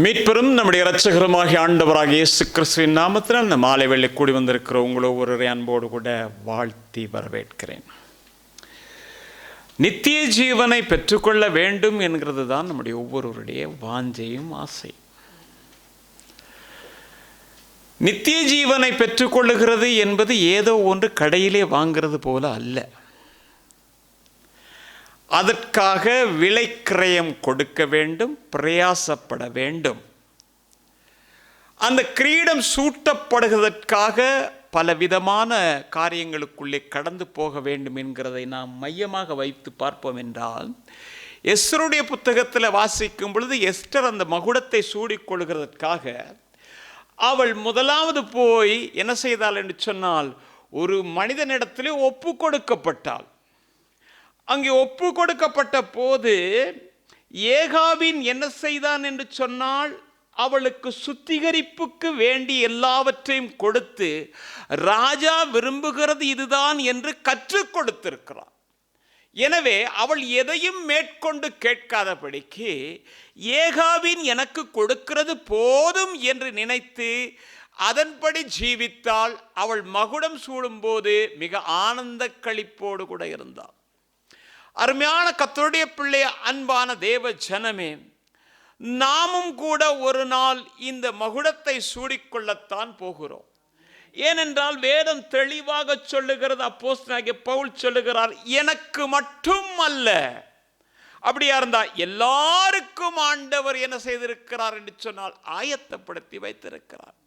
மீட்பெரும் நம்முடைய இரட்சகருமாகிய ஆண்டவராகிய இயேசு கிறிஸ்துவின் நாமத்தினால் இந்த மாலை வேளை கூடி வந்திருக்கிற உங்களோ ஒரு அன்போடு கூட வாழ்த்தி வரவேற்கிறேன். நித்திய ஜீவனை பெற்றுக்கொள்ள வேண்டும் என்கிறது தான் நம்முடைய ஒவ்வொருவருடைய வாஞ்சையும் ஆசை. நித்திய ஜீவனை பெற்றுக்கொள்ளுகிறது என்பது ஏதோ ஒன்று கடையிலே வாங்கிறது போல அல்ல. அதற்காக விலைக்கிரயம் கொடுக்க வேண்டும், பிரயாசப்பட வேண்டும். அந்த கிரீடம் சூட்டப்படுவதற்காக பலவிதமான காரியங்களுக்குள்ளே கடந்து போக வேண்டும் என்கிறதை நாம் மையமாக வைத்து பார்ப்போம் என்றால், எஸ்தருடைய புத்தகத்தில் வாசிக்கும் பொழுது எஸ்தர் அந்த மகுடத்தை சூடிக்கொள்கிறதற்காக அவள் முதலாவது போய் என்ன செய்தாள் என்று சொன்னால், ஒரு மனிதனிடத்திலே ஒப்பு கொடுக்கப்பட்டாள். அங்கே ஒப்பு கொடுக்கப்பட்ட போது ஏகாவின் என்ன செய்தான் என்று சொன்னால், அவளுக்கு சுத்திகரிப்புக்கு வேண்டி எல்லாவற்றையும் கொடுத்து ராஜா விரும்புகிறது இதுதான் என்று கற்றுக் கொடுத்திருக்கிறார். எனவே அவள் எதையும் மேற்கொண்டு கேட்காதபடிக்கு ஏகாவின் எனக்கு கொடுக்கிறது போதும் என்று நினைத்து அதன்படி ஜீவித்தால் அவள் மகுடம் சூடும்போது மிக ஆனந்த களிப்போடு கூட இருந்தாள். அருமையான கர்த்தருடைய பிள்ளை, அன்பான தேவ ஜனமே, நாமும் கூட ஒரு நாள் இந்த மகுடத்தை சூடிக்கொள்ளத்தான் போகிறோம். ஏனென்றால் வேதம் தெளிவாக சொல்லுகிறது, அப்போஸ்தலனாகிய பவுல் சொல்லுகிறார், எனக்கு மட்டும் அல்ல. அப்படியா இருந்தால் எல்லாருக்கும் ஆண்டவர் என்ன செய்திருக்கிறார் என்று சொன்னால் ஆயத்தப்படுத்தி வைத்திருக்கிறார்.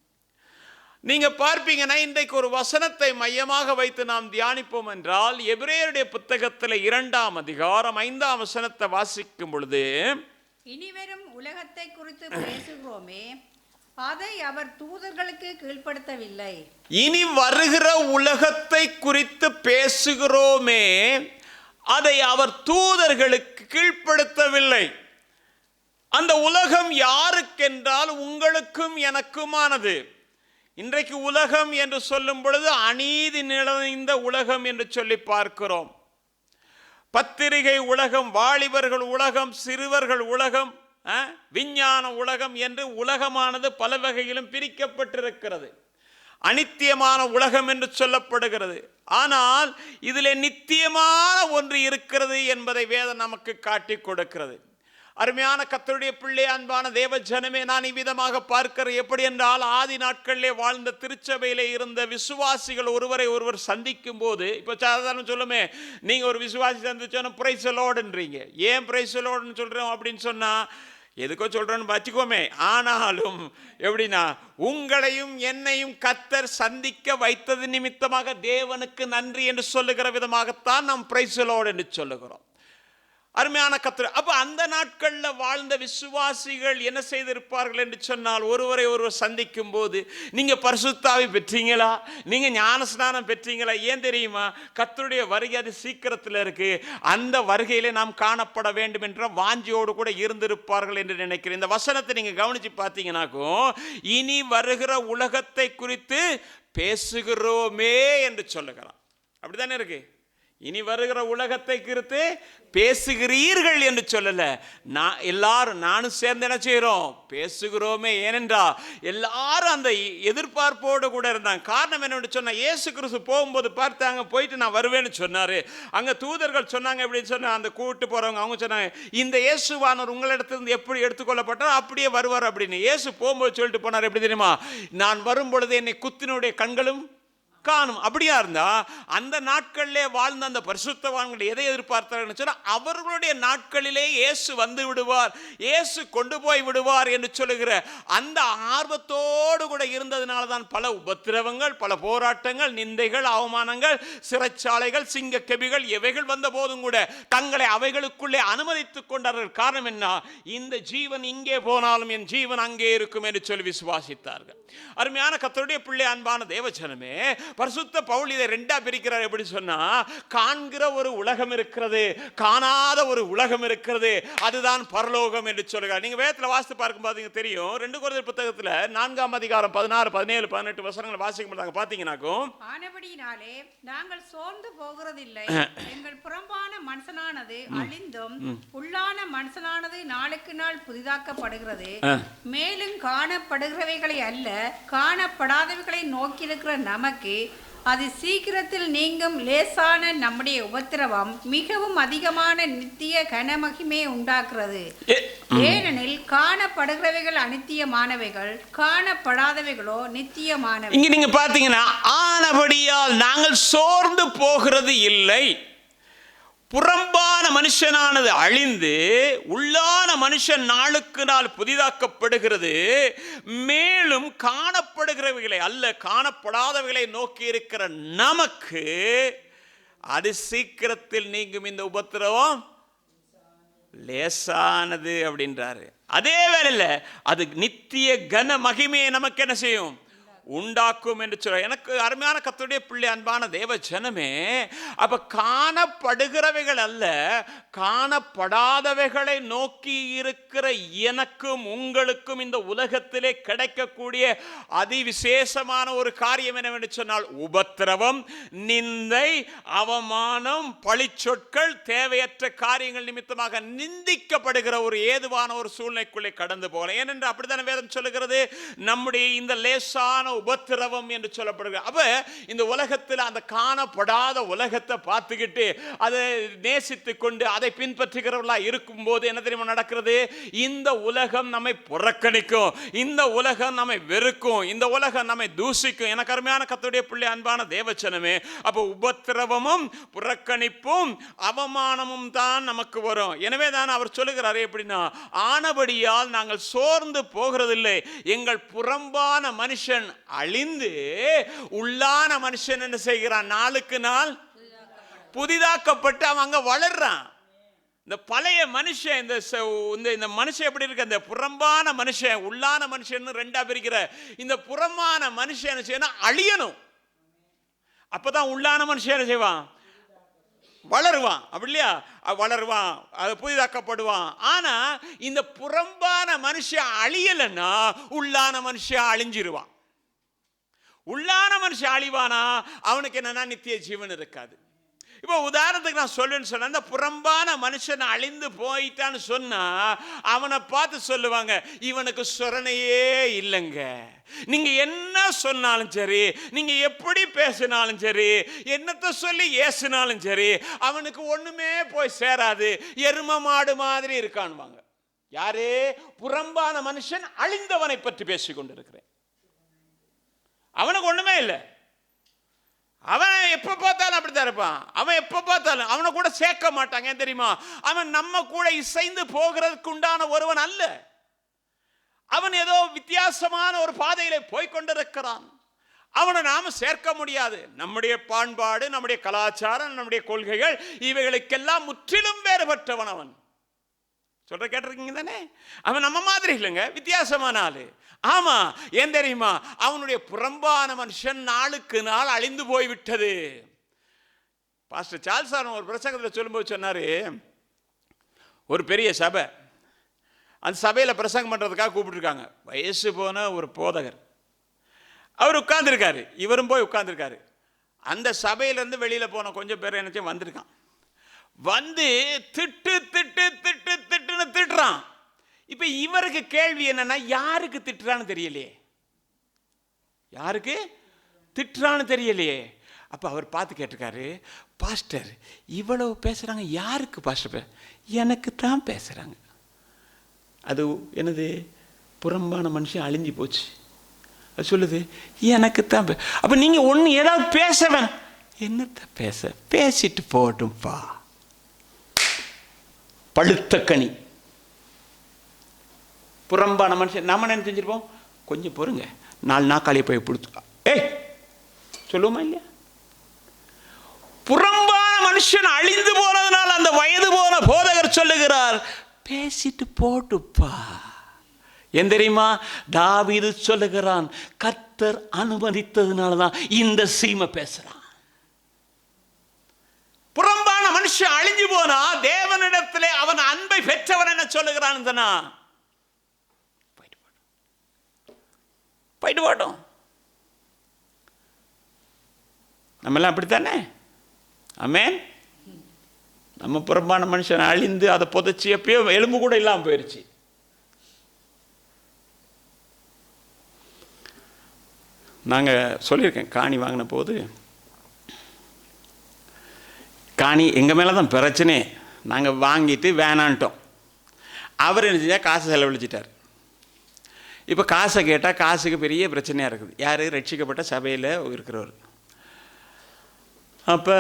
நீங்க பார்ப்பீங்கன்னா, இன்றைக்கு ஒரு வசனத்தை மையமாக வைத்து நாம் தியானிப்போம் என்றால், எபிரேயருடைய புத்தகத்தில் 2ஆம் அதிகாரம் 5ஆம் வசனத்தை வாசிக்கும் பொழுது, இனிவரும் உலகத்தை குறித்து பேசுகிறோமே, அதை அவர் தூதர்களுக்கு கீழ்ப்படுத்தவில்லை. இனி வருகிற உலகத்தை குறித்து பேசுகிறோமே, அதை அவர் தூதர்களுக்கு கீழ்ப்படுத்தவில்லை. அந்த உலகம் யாருக்கென்றால் உங்களுக்கும் எனக்குமானது. இன்றைக்கு உலகம் என்று சொல்லும் பொழுது அநீதி நிறைந்த உலகம் என்று சொல்லி பார்க்கிறோம். பத்திரிகை உலகம், வாலிபர்கள் உலகம், சிறுவர்கள் உலகம், விஞ்ஞான உலகம் என்று உலகமானது பல வகையிலும் பிரிக்கப்பட்டிருக்கிறது. அனித்தியமான உலகம் என்று சொல்லப்படுகிறது. ஆனால் இதிலே நித்தியமான ஒன்று இருக்கிறது என்பதை வேதம் நமக்கு காட்டி கொடுக்கிறது. அருமையான கர்த்தருடைய பிள்ளை, அன்பான தேவ ஜனமே, நான் இவ்விதமாக பார்க்கிறேன். எப்படி என்றால், ஆதி நாட்களிலே வாழ்ந்த திருச்சபையிலே இருந்த விசுவாசிகள் ஒருவரை ஒருவர் சந்திக்கும் போது, இப்போ சாதாரண சொல்லுமே, நீங்க ஒரு விசுவாசி சந்திச்சோன்னா பிரைஸ் தி லார்ட்ன்றீங்க. ஏன் பிரைஸ் தி லார்ட்னு சொல்றோம் அப்படின்னு சொன்னா, எதுக்கோ சொல்றேன்னு வச்சுக்கோமே. ஆனாலும் எப்படின்னா, உங்களையும் என்னையும் கர்த்தர் சந்திக்க வைத்தது நிமித்தமாக தேவனுக்கு நன்றி என்று சொல்லுகிற விதமாகத்தான் நாம் பிரைஸ் தி லார்ட் என்று சொல்லுகிறோம். அருமையான கர்த்தர். அப்ப அந்த நாட்களில் வாழ்ந்த விசுவாசிகள் என்ன செய்திருப்பார்கள் என்று சொன்னால், ஒருவரை ஒருவர் சந்திக்கும் போது, நீங்க பரிசுத்த ஆவி பெற்றீங்களா, நீங்க ஞானஸ்நானம் பெற்றீங்களா, ஏன் தெரியுமா, கர்த்தருடைய வருகை அது சீக்கிரத்தில் இருக்கு, அந்த வருகையிலே நாம் காணப்பட வேண்டும் என்ற வாஞ்சியோடு கூட இருந்திருப்பார்கள் என்று நினைக்கிறேன். இந்த வசனத்தை நீங்க கவனிச்சு பார்த்தீங்கன்னாக்கும், இனி வருகிற உலகத்தை குறித்து பேசுகிறோமே என்று சொல்லுகிறான். அப்படித்தானே இருக்கு. இனி வருகிற உலகத்தை குறித்து பேசுகிறீர்கள் என்று சொல்லல, எல்லாரும் நானும் சேர்ந்து என்ன செய்கிறோம், பேசுகிறோமே. ஏனென்றால் எல்லாரும் அந்த எதிர்பார்ப்போடு கூட இருந்தாங்க. காரணம் என்னன்னு சொன்னா, இயேசு கிறிஸ்து போகும்போது பார்த்தாங்க, போயிட்டு நான் வருவேன்னு சொன்னாரு. அங்க தூதர்கள் சொன்னாங்க, எப்படின்னு சொன்னா, அந்த கூட்டு போறவங்க அவங்க சொன்னாங்க, இந்த இயேசுவானவர் உங்களிடத்திலிருந்து எப்படி எடுத்துக்கொள்ளப்பட்டார் அப்படியே வருவார் அப்படின்னு. இயேசு போகும்போது சொல்லிட்டு போனார், எப்படி தெரியுமா, நான் வரும் பொழுது என்னை குத்தினுடைய கண்களும் காணும். அப்படியா இருந்தா, அந்த நாட்களிலே வாழ்ந்த அந்த பரிசுத்தவான்கள் எதை எதிர்பார்த்தார்கள் சொன்னா, அவர்களுடைய நாட்களிலே இயேசு வந்து விடுவார், இயேசு கொண்டு போய் விடுவார் என்று சொல்லுகிற அந்த ஆர்வத்தோடு கூட இருந்ததுனால தான் பல உபத்திரவங்கள், பல போராட்டங்கள், நிந்தைகள், அவமானங்கள், சிறைச்சாலைகள், சிங்க கெபிகள் எவைகள் வந்த போதும் கூட தங்களை அவைகளுக்குள்ளே அனுமதித்துக் கொண்டார்கள். காரணம் என்ன, இந்த ஜீவன் இங்கே போனாலும் என் ஜீவன் அங்கே இருக்கும் என்று சொல்லி விசுவாசித்தார்கள். அருமையான கர்த்தருடைய பிள்ளை, அன்பான தேவஜனமே, பரிசுத்த பவுல் இதை ரெண்டா பிரிக்கிறார். எப்படி சொன்னா, காண்கிற ஒரு உலகம் இருக்கிறது, காணாத ஒரு உலகம் இருக்கிறது, அதுதான் பரலோகம் என்று சொல்கிறார். நீங்க வேதத்துல வாசித்து பார்க்கும்போது தெரியும். 2 கொரிந்தியர் புத்தகத்துல 4ஆம் அதிகாரம் 16, 17, 18 வசனங்களை வாசிக்கும் போது பாத்தீங்கன்னாக்கும், ஆனபடியினாலே நாங்கள் சோர்ந்து போகிறதில்லை. எங்கள் புறம்பான மனுஷனானது அழிந்தும் உள்ளான மனுஷனானது நாளுக்கு நாள் புதிதாக்கப்படுகிறது. மேலும் காணப்படுகிறவைகளை அல்ல, காணப்படாதவைகளை நோக்கியிருக்கிற நமக்கு அது சீக்கிரத்தில் நீங்கும் லேசான நம்முடைய உபத்திரவம் மிகவும் அதிகமான நித்திய கனமகிமே உண்டாக்குறது. ஏனெனில் காணப்படுகிறவைகள் அநித்தியமானவைகள், காணப்படாதவைகளோ நித்தியமானவை. இங்க நீங்க பாத்தீங்கன்னா, ஆனபடியால் நாங்கள் சோர்ந்து போகிறது இல்லை. புறம்பான மனுஷனானது அழிந்து உள்ளான மனுஷன் நாளுக்கு நாள் புதிதாக்கப்படுகிறது. மேலும் காணப்படுகிறவைகளை அல்ல, காணப்படாதவைகளை நோக்கி இருக்கிற நமக்கு அது சீக்கிரத்தில் நீங்கும் இந்த உபத்திரவம் லேசானது அப்படின்றாரு. அதே வேளையில் அது நித்திய கன மகிமையை நமக்கு என்ன செய்யும், உண்டாக்கும் என்று சொல்ற. எனக்கு அருமையான கர்த்தருடைய பிள்ளை, அன்பான தேவ ஜனமே, அப்ப காணப்படுகிறவைகள் அல்ல, காணப்படாதவைகளை நோக்கி இருக்கிற எனக்கும் உங்களுக்கும் இந்த உலகத்திலே கிடைக்கக்கூடிய அதிவிசேஷமான ஒரு காரியம் என்னவென்று சொன்னால், உபத்திரவம், நிந்தை, அவமானம், பழிச்சொற்கள், தேவையற்ற காரியங்கள் நிமித்தமாக நிந்திக்கப்படுகிற ஒரு ஏதுவான ஒரு சூழ்நிலைக்குள்ளே கடந்து போகலாம். ஏனென்று அப்படித்தான வேதம் சொல்லுகிறது. நம்முடைய இந்த லேசான உபத்திரவம் என்று சொல்லப்படுகிறது. அப்ப இந்த உலகத்தில் அந்த காணப்படாத உலகத்தை பார்த்துக்கிட்டு அதை நேசித்துக் கொண்டு அதை பின்பற்றுகிறவர்களா இருக்கும் போது என்ன தெரியுமா நடக்கிறது, இந்த உலகம் நம்மை புறக்கணிக்கும், இந்த உலகம் நம்மை வெறுக்கும், இந்த உலகம் நம்மை தூசிக்கும். எனக்கு அருமையான கர்த்தருடைய பிள்ளை, அன்பான தேவச்சனமே, அப்ப உபத்திரவமும் புறக்கணிப்பும் அவமானமும் தான் நமக்கு வரும். எனவே தான் அவர் சொல்லுகிறாரே எப்படின்னா, ஆனபடியால் நாங்கள் சோர்ந்து போகிறதில்லை, எங்கள் புறம்பான மனுஷன் அழிந்து உள்ளான மனுஷன் என்ன செய்கிறான், நாளுக்கு நாள் புதிதாக்கப்பட்டு அவன் அங்க வளர்றான். இந்த பழைய மனுஷன், இந்த மனுஷன் எப்படி இருக்கு, அந்த புறம்பான மனுஷன் உள்ளான மனுஷன் ரெண்டா பிரிக்கிற இந்த புறம்பான மனுஷன் என்ன செய்யணும், அழியணும். அப்பதான் உள்ளான மனுஷன் என்ன செய்வான், வளருவான். அப்படி இல்லையா, வளருவான், அது புதிதாக்கப்படுவான். ஆனா இந்த புறம்பான மனுஷன் அழியலைன்னா உள்ளான மனுஷன் அழிஞ்சிருவான். உள்ளான மனுஷன் அழிவானா அவனுக்கு என்னன்னா நித்திய ஜீவன் இருக்காது. இப்போ உதாரணத்துக்கு நான் சொல்லுன்னு சொன்ன, அந்த புறம்பான மனுஷன் அழிந்து போயிட்டான்னு சொன்னா அவனை பார்த்து சொல்லுவாங்க, இவனுக்கு சொரணையே இல்லைங்க. நீங்க என்ன சொன்னாலும் சரி, நீங்க எப்படி பேசினாலும் சரி, என்னத்தை சொல்லி ஏசினாலும் சரி, அவனுக்கு ஒண்ணுமே போய் சேராது, எரும மாடு மாதிரி இருக்கான்வாங்க. யாரே? புறம்பான மனுஷன் அழிந்தவனை பற்றி பேசிக் கொண்டிருக்கிறேன். அவனுக்கு ஒண்ணுமே இல்லை. அவன் எப்ப பார்த்தாலும் அப்படித்தான் இருப்பான். அவன் எப்ப பார்த்தாலும் அவனை கூட சேர்க்க மாட்டாங்க. ஏன் தெரியுமா? அவன் நம்ம கூட இசைந்து போகிறதுக்கு உண்டான ஒருவன் அல்ல. அவன் ஏதோ வித்தியாசமான ஒரு பாதையிலே போய்கொண்டிருக்கிறான். அவனை நாம சேர்க்க முடியாது. நம்முடைய பண்பாடு, நம்முடைய கலாச்சாரம், நம்முடைய கொள்கைகள் இவைகளுக்கெல்லாம் முற்றிலும் வேறுபட்டவன் அவன். சொல்ற கேட்டிருக்கீங்க தானே? அவன் நம்ம மாதிரி இல்லைங்க, வித்தியாசமான ஆளு. ஆமா, ஏன் தெரியுமா? அவனுடைய புறம்பான மனுஷன் நாளுக்கு நாள் அழிந்து போய்விட்டது. பாஸ்டர் சார்ல்ஸ் ஒரு பிரசங்கத்தில் சொல்லும்போது சொன்னாரு, ஒரு பெரிய சபை, அந்த சபையில் பிரசங்கம் பண்ணுறதுக்காக கூப்பிட்டுருக்காங்க. வயசு போன ஒரு போதகர் அவர் உட்கார்ந்துருக்காரு, இவரும் போய் உட்கார்ந்துருக்காரு. அந்த சபையிலேருந்து வெளியில் போன கொஞ்சம் பேர் என்னச்சும் வந்திருக்கான். வந்து திட்டு திட்டு திட்டு திட்டுன்னு திட்டுறான். இப்ப இவருக்கு கேள்வி என்னன்னா, யாருக்கு திட்டுறான்னு தெரியலையே, யாருக்கு திட்டுறான்னு தெரியலையே. அப்ப அவர் பார்த்து கேட்டிருக்காரு, பாஸ்டர் இவ்வளவு பேசுறாங்க, யாருக்கு பாஸ்டர்? எனக்கு தான் பேசுறாங்க. அது என்னது, புறம்பான மனுஷன் அழிஞ்சு போச்சு. அது சொல்லுது எனக்கு தான். அப்ப நீங்க ஒண்ணு ஏதாவது பேச வேணாம். என்னத்த பேச, பேசிட்டு போட்டும்பா. பழுத்த கனி. புறம்பான மனுஷன் நாம என்ன செஞ்சிருப்போம், கொஞ்சம் பொறுங்க, 4 நாக்காளியை போய் பிடித்து சொல்லுவோமா இல்லையா? புறம்பான மனுஷன் அழிந்து போனதுனால அந்த வயது போன போதகர் சொல்லுகிறார், பேசிட்டு போட்டுப்பா. ஏன் தெரியுமா? தாவீது சொல்லுகிறான், கர்த்தர் அனுமதித்ததுனால தான் இந்த சீமை பேசுறான். புறம்பான மனுஷன் அழிஞ்சு போனா தேவனிடத்திலே அவன் அன்பை பெற்றவன் என்ன சொல்லுகிறான்? போயிட்டு போட்டோம். நம்ம எல்லாம் அப்படித்தானே? ஆமென். நம்ம புறம்பான மனுஷன் அழிந்து அதை புதைச்சி எப்பயோ எலும்பு கூட இல்லாமல் போயிடுச்சு. நாங்கள் சொல்லியிருக்கேன், காணி வாங்கின போது காணி எங்கள் மேலே தான் பிரச்சனை. நாங்கள் வாங்கிட்டு வேணான்ட்டோம். அவர் என்ன செஞ்சால் காசை செலவழிச்சிட்டார். இப்போ காசை கேட்டால் காசுக்கு பெரிய பிரச்சனையாக இருக்குது. யார்? ரட்சிக்கப்பட்ட சபையில் இருக்கிறவர். அப்போ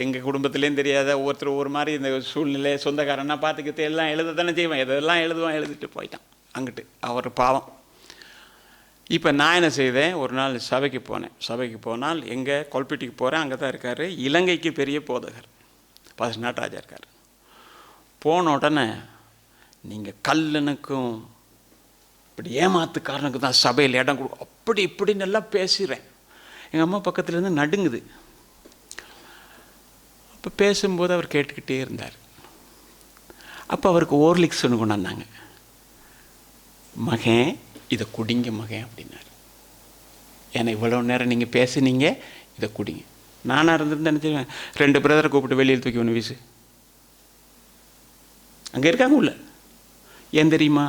எங்கள் குடும்பத்துலேயும் தெரியாத ஒவ்வொருத்தர் ஒவ்வொரு மாதிரி இந்த சூழ்நிலை, சொந்தக்காரன்னா பார்த்துக்கிட்டு எல்லாம் எழுத தானே செய்வேன். எதெல்லாம் எழுதிட்டு போயிட்டான் அங்கிட்டு. அவர் பாவம். இப்போ நான் என்ன செய்தேன், ஒரு நாள் சபைக்கு போனேன். சபைக்கு போனால் எங்கே கொல்பேட்டிக்கு போகிறேன். அங்கே தான் இருக்கார், இலங்கைக்கு பெரிய போதகர் பாஸ்டர் நாட்டராஜா இருக்கார். போன உடனே நீங்கள் கல்லனுக்கும் இப்படி ஏமாத்துக்காரனுக்கு தான் சபையில் இடம் கொடு, அப்படி இப்படின்னு எல்லாம் பேசுகிறேன். எங்கள் அம்மா பக்கத்துலேருந்து நடுங்குது. அப்போ பேசும்போது அவர் கேட்டுக்கிட்டே இருந்தார். அப்போ அவருக்கு ஓர்லிக்ஸ் ஒன்று கொண்டாந்தாங்க. மகன் இதை குடிங்க மகன் அப்படின்னாரு. ஏன்னா இவ்வளோ நேரம் நீங்கள் பேசுனீங்க, இதை குடிங்க. நானாக இருந்திருந்தேன் நினச்சிருவேன், 2 பிரதரை கூப்பிட்டு வெளியில் தூக்கி ஒன்று வீசு. அங்கே இருக்காங்க உள்ள. ஏன் தெரியுமா?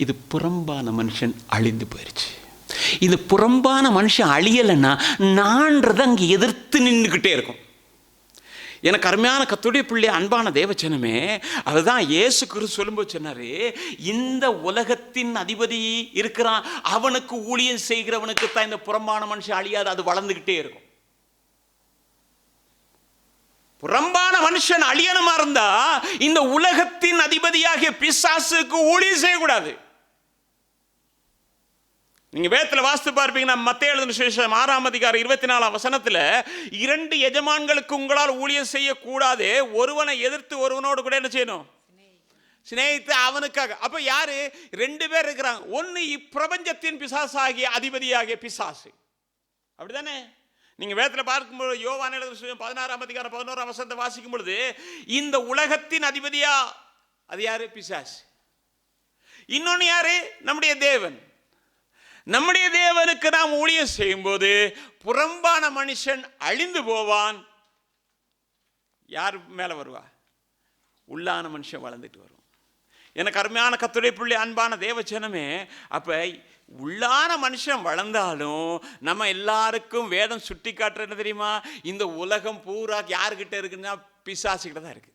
இது புறம்பான மனுஷன் அழிந்து போயிடுச்சு. இது புறம்பான மனுஷன் அழியலைன்னா நான்றது அங்கே எதிர்த்து நின்றுக்கிட்டே இருக்கும். எனக்கு அருமையான கர்த்தருடைய பிள்ளை, அன்பான தேவச்சனமே, அதுதான் இயேசு கிறிஸ்து சொல்லும்போது சொன்னாரு, இந்த உலகத்தின் அதிபதி இருக்கிறான், அவனுக்கு ஊழியம் செய்கிறவனுக்கு தான் இந்த புறம்பான மனுஷன் அழியாது, அது வளர்ந்துகிட்டே இருக்கும். புறம்பான மனுஷன் அழியணுமா இருந்தா இந்த உலகத்தின் அதிபதியாகிய பிசாசுக்கு ஊழியம் செய்யக்கூடாது. நீங்க வேதத்தில் வாசித்து பார்ப்பீங்கன்னா, மத்தேயு எழுதின சுவிசேஷம் 6ஆம் அதிகாரம் 24ஆம் வசனத்துல, 2 எஜமான்களுக்கு உங்களால் ஊழியம் செய்யக்கூடாது, ஒருவனை எதிர்த்து ஒருவனோடு கூட என்ன செய்யணும்? சிநேகித்து அவனுக்காக. அப்ப யாரு? 2 பேர் இருக்கிறாங்க. ஒன்னு இப்பிரபஞ்சத்தின் பிசாசாகிய அதிபதியாகிய பிசாசு. அப்படிதானே? நீங்க வேதத்தில் பார்க்கும்போது யோவான் எழுதின சுவிசேஷம் 16ஆம் அதிகாரம் 11ஆம் வசனத்தை வாசிக்கும் பொழுது, இந்த உலகத்தின் அதிபதியா அது யாரு? பிசாசு. இன்னொன்னு யாரு? நம்முடைய தேவன். நம்முடைய தேவனுக்கு நாம் ஊழியம் செய்யும் போது புறம்பான மனுஷன் அழிந்து போவான். யார் மேல வருவா? உள்ளான மனுஷன் வளர்ந்துட்டு வரும். எனக்கு அருமையான கர்த்தருடைய பிள்ளை, அன்பான தேவச்சனமே, அப்ப உள்ளான மனுஷன் வளர்ந்தாலும் நம்ம எல்லாருக்கும் வேதம் சுட்டி காட்டுற என்ன தெரியுமா? இந்த உலகம் பூரா யாருக்கிட்ட இருக்குன்னா பிசாசுகிட்ட தான் இருக்கு.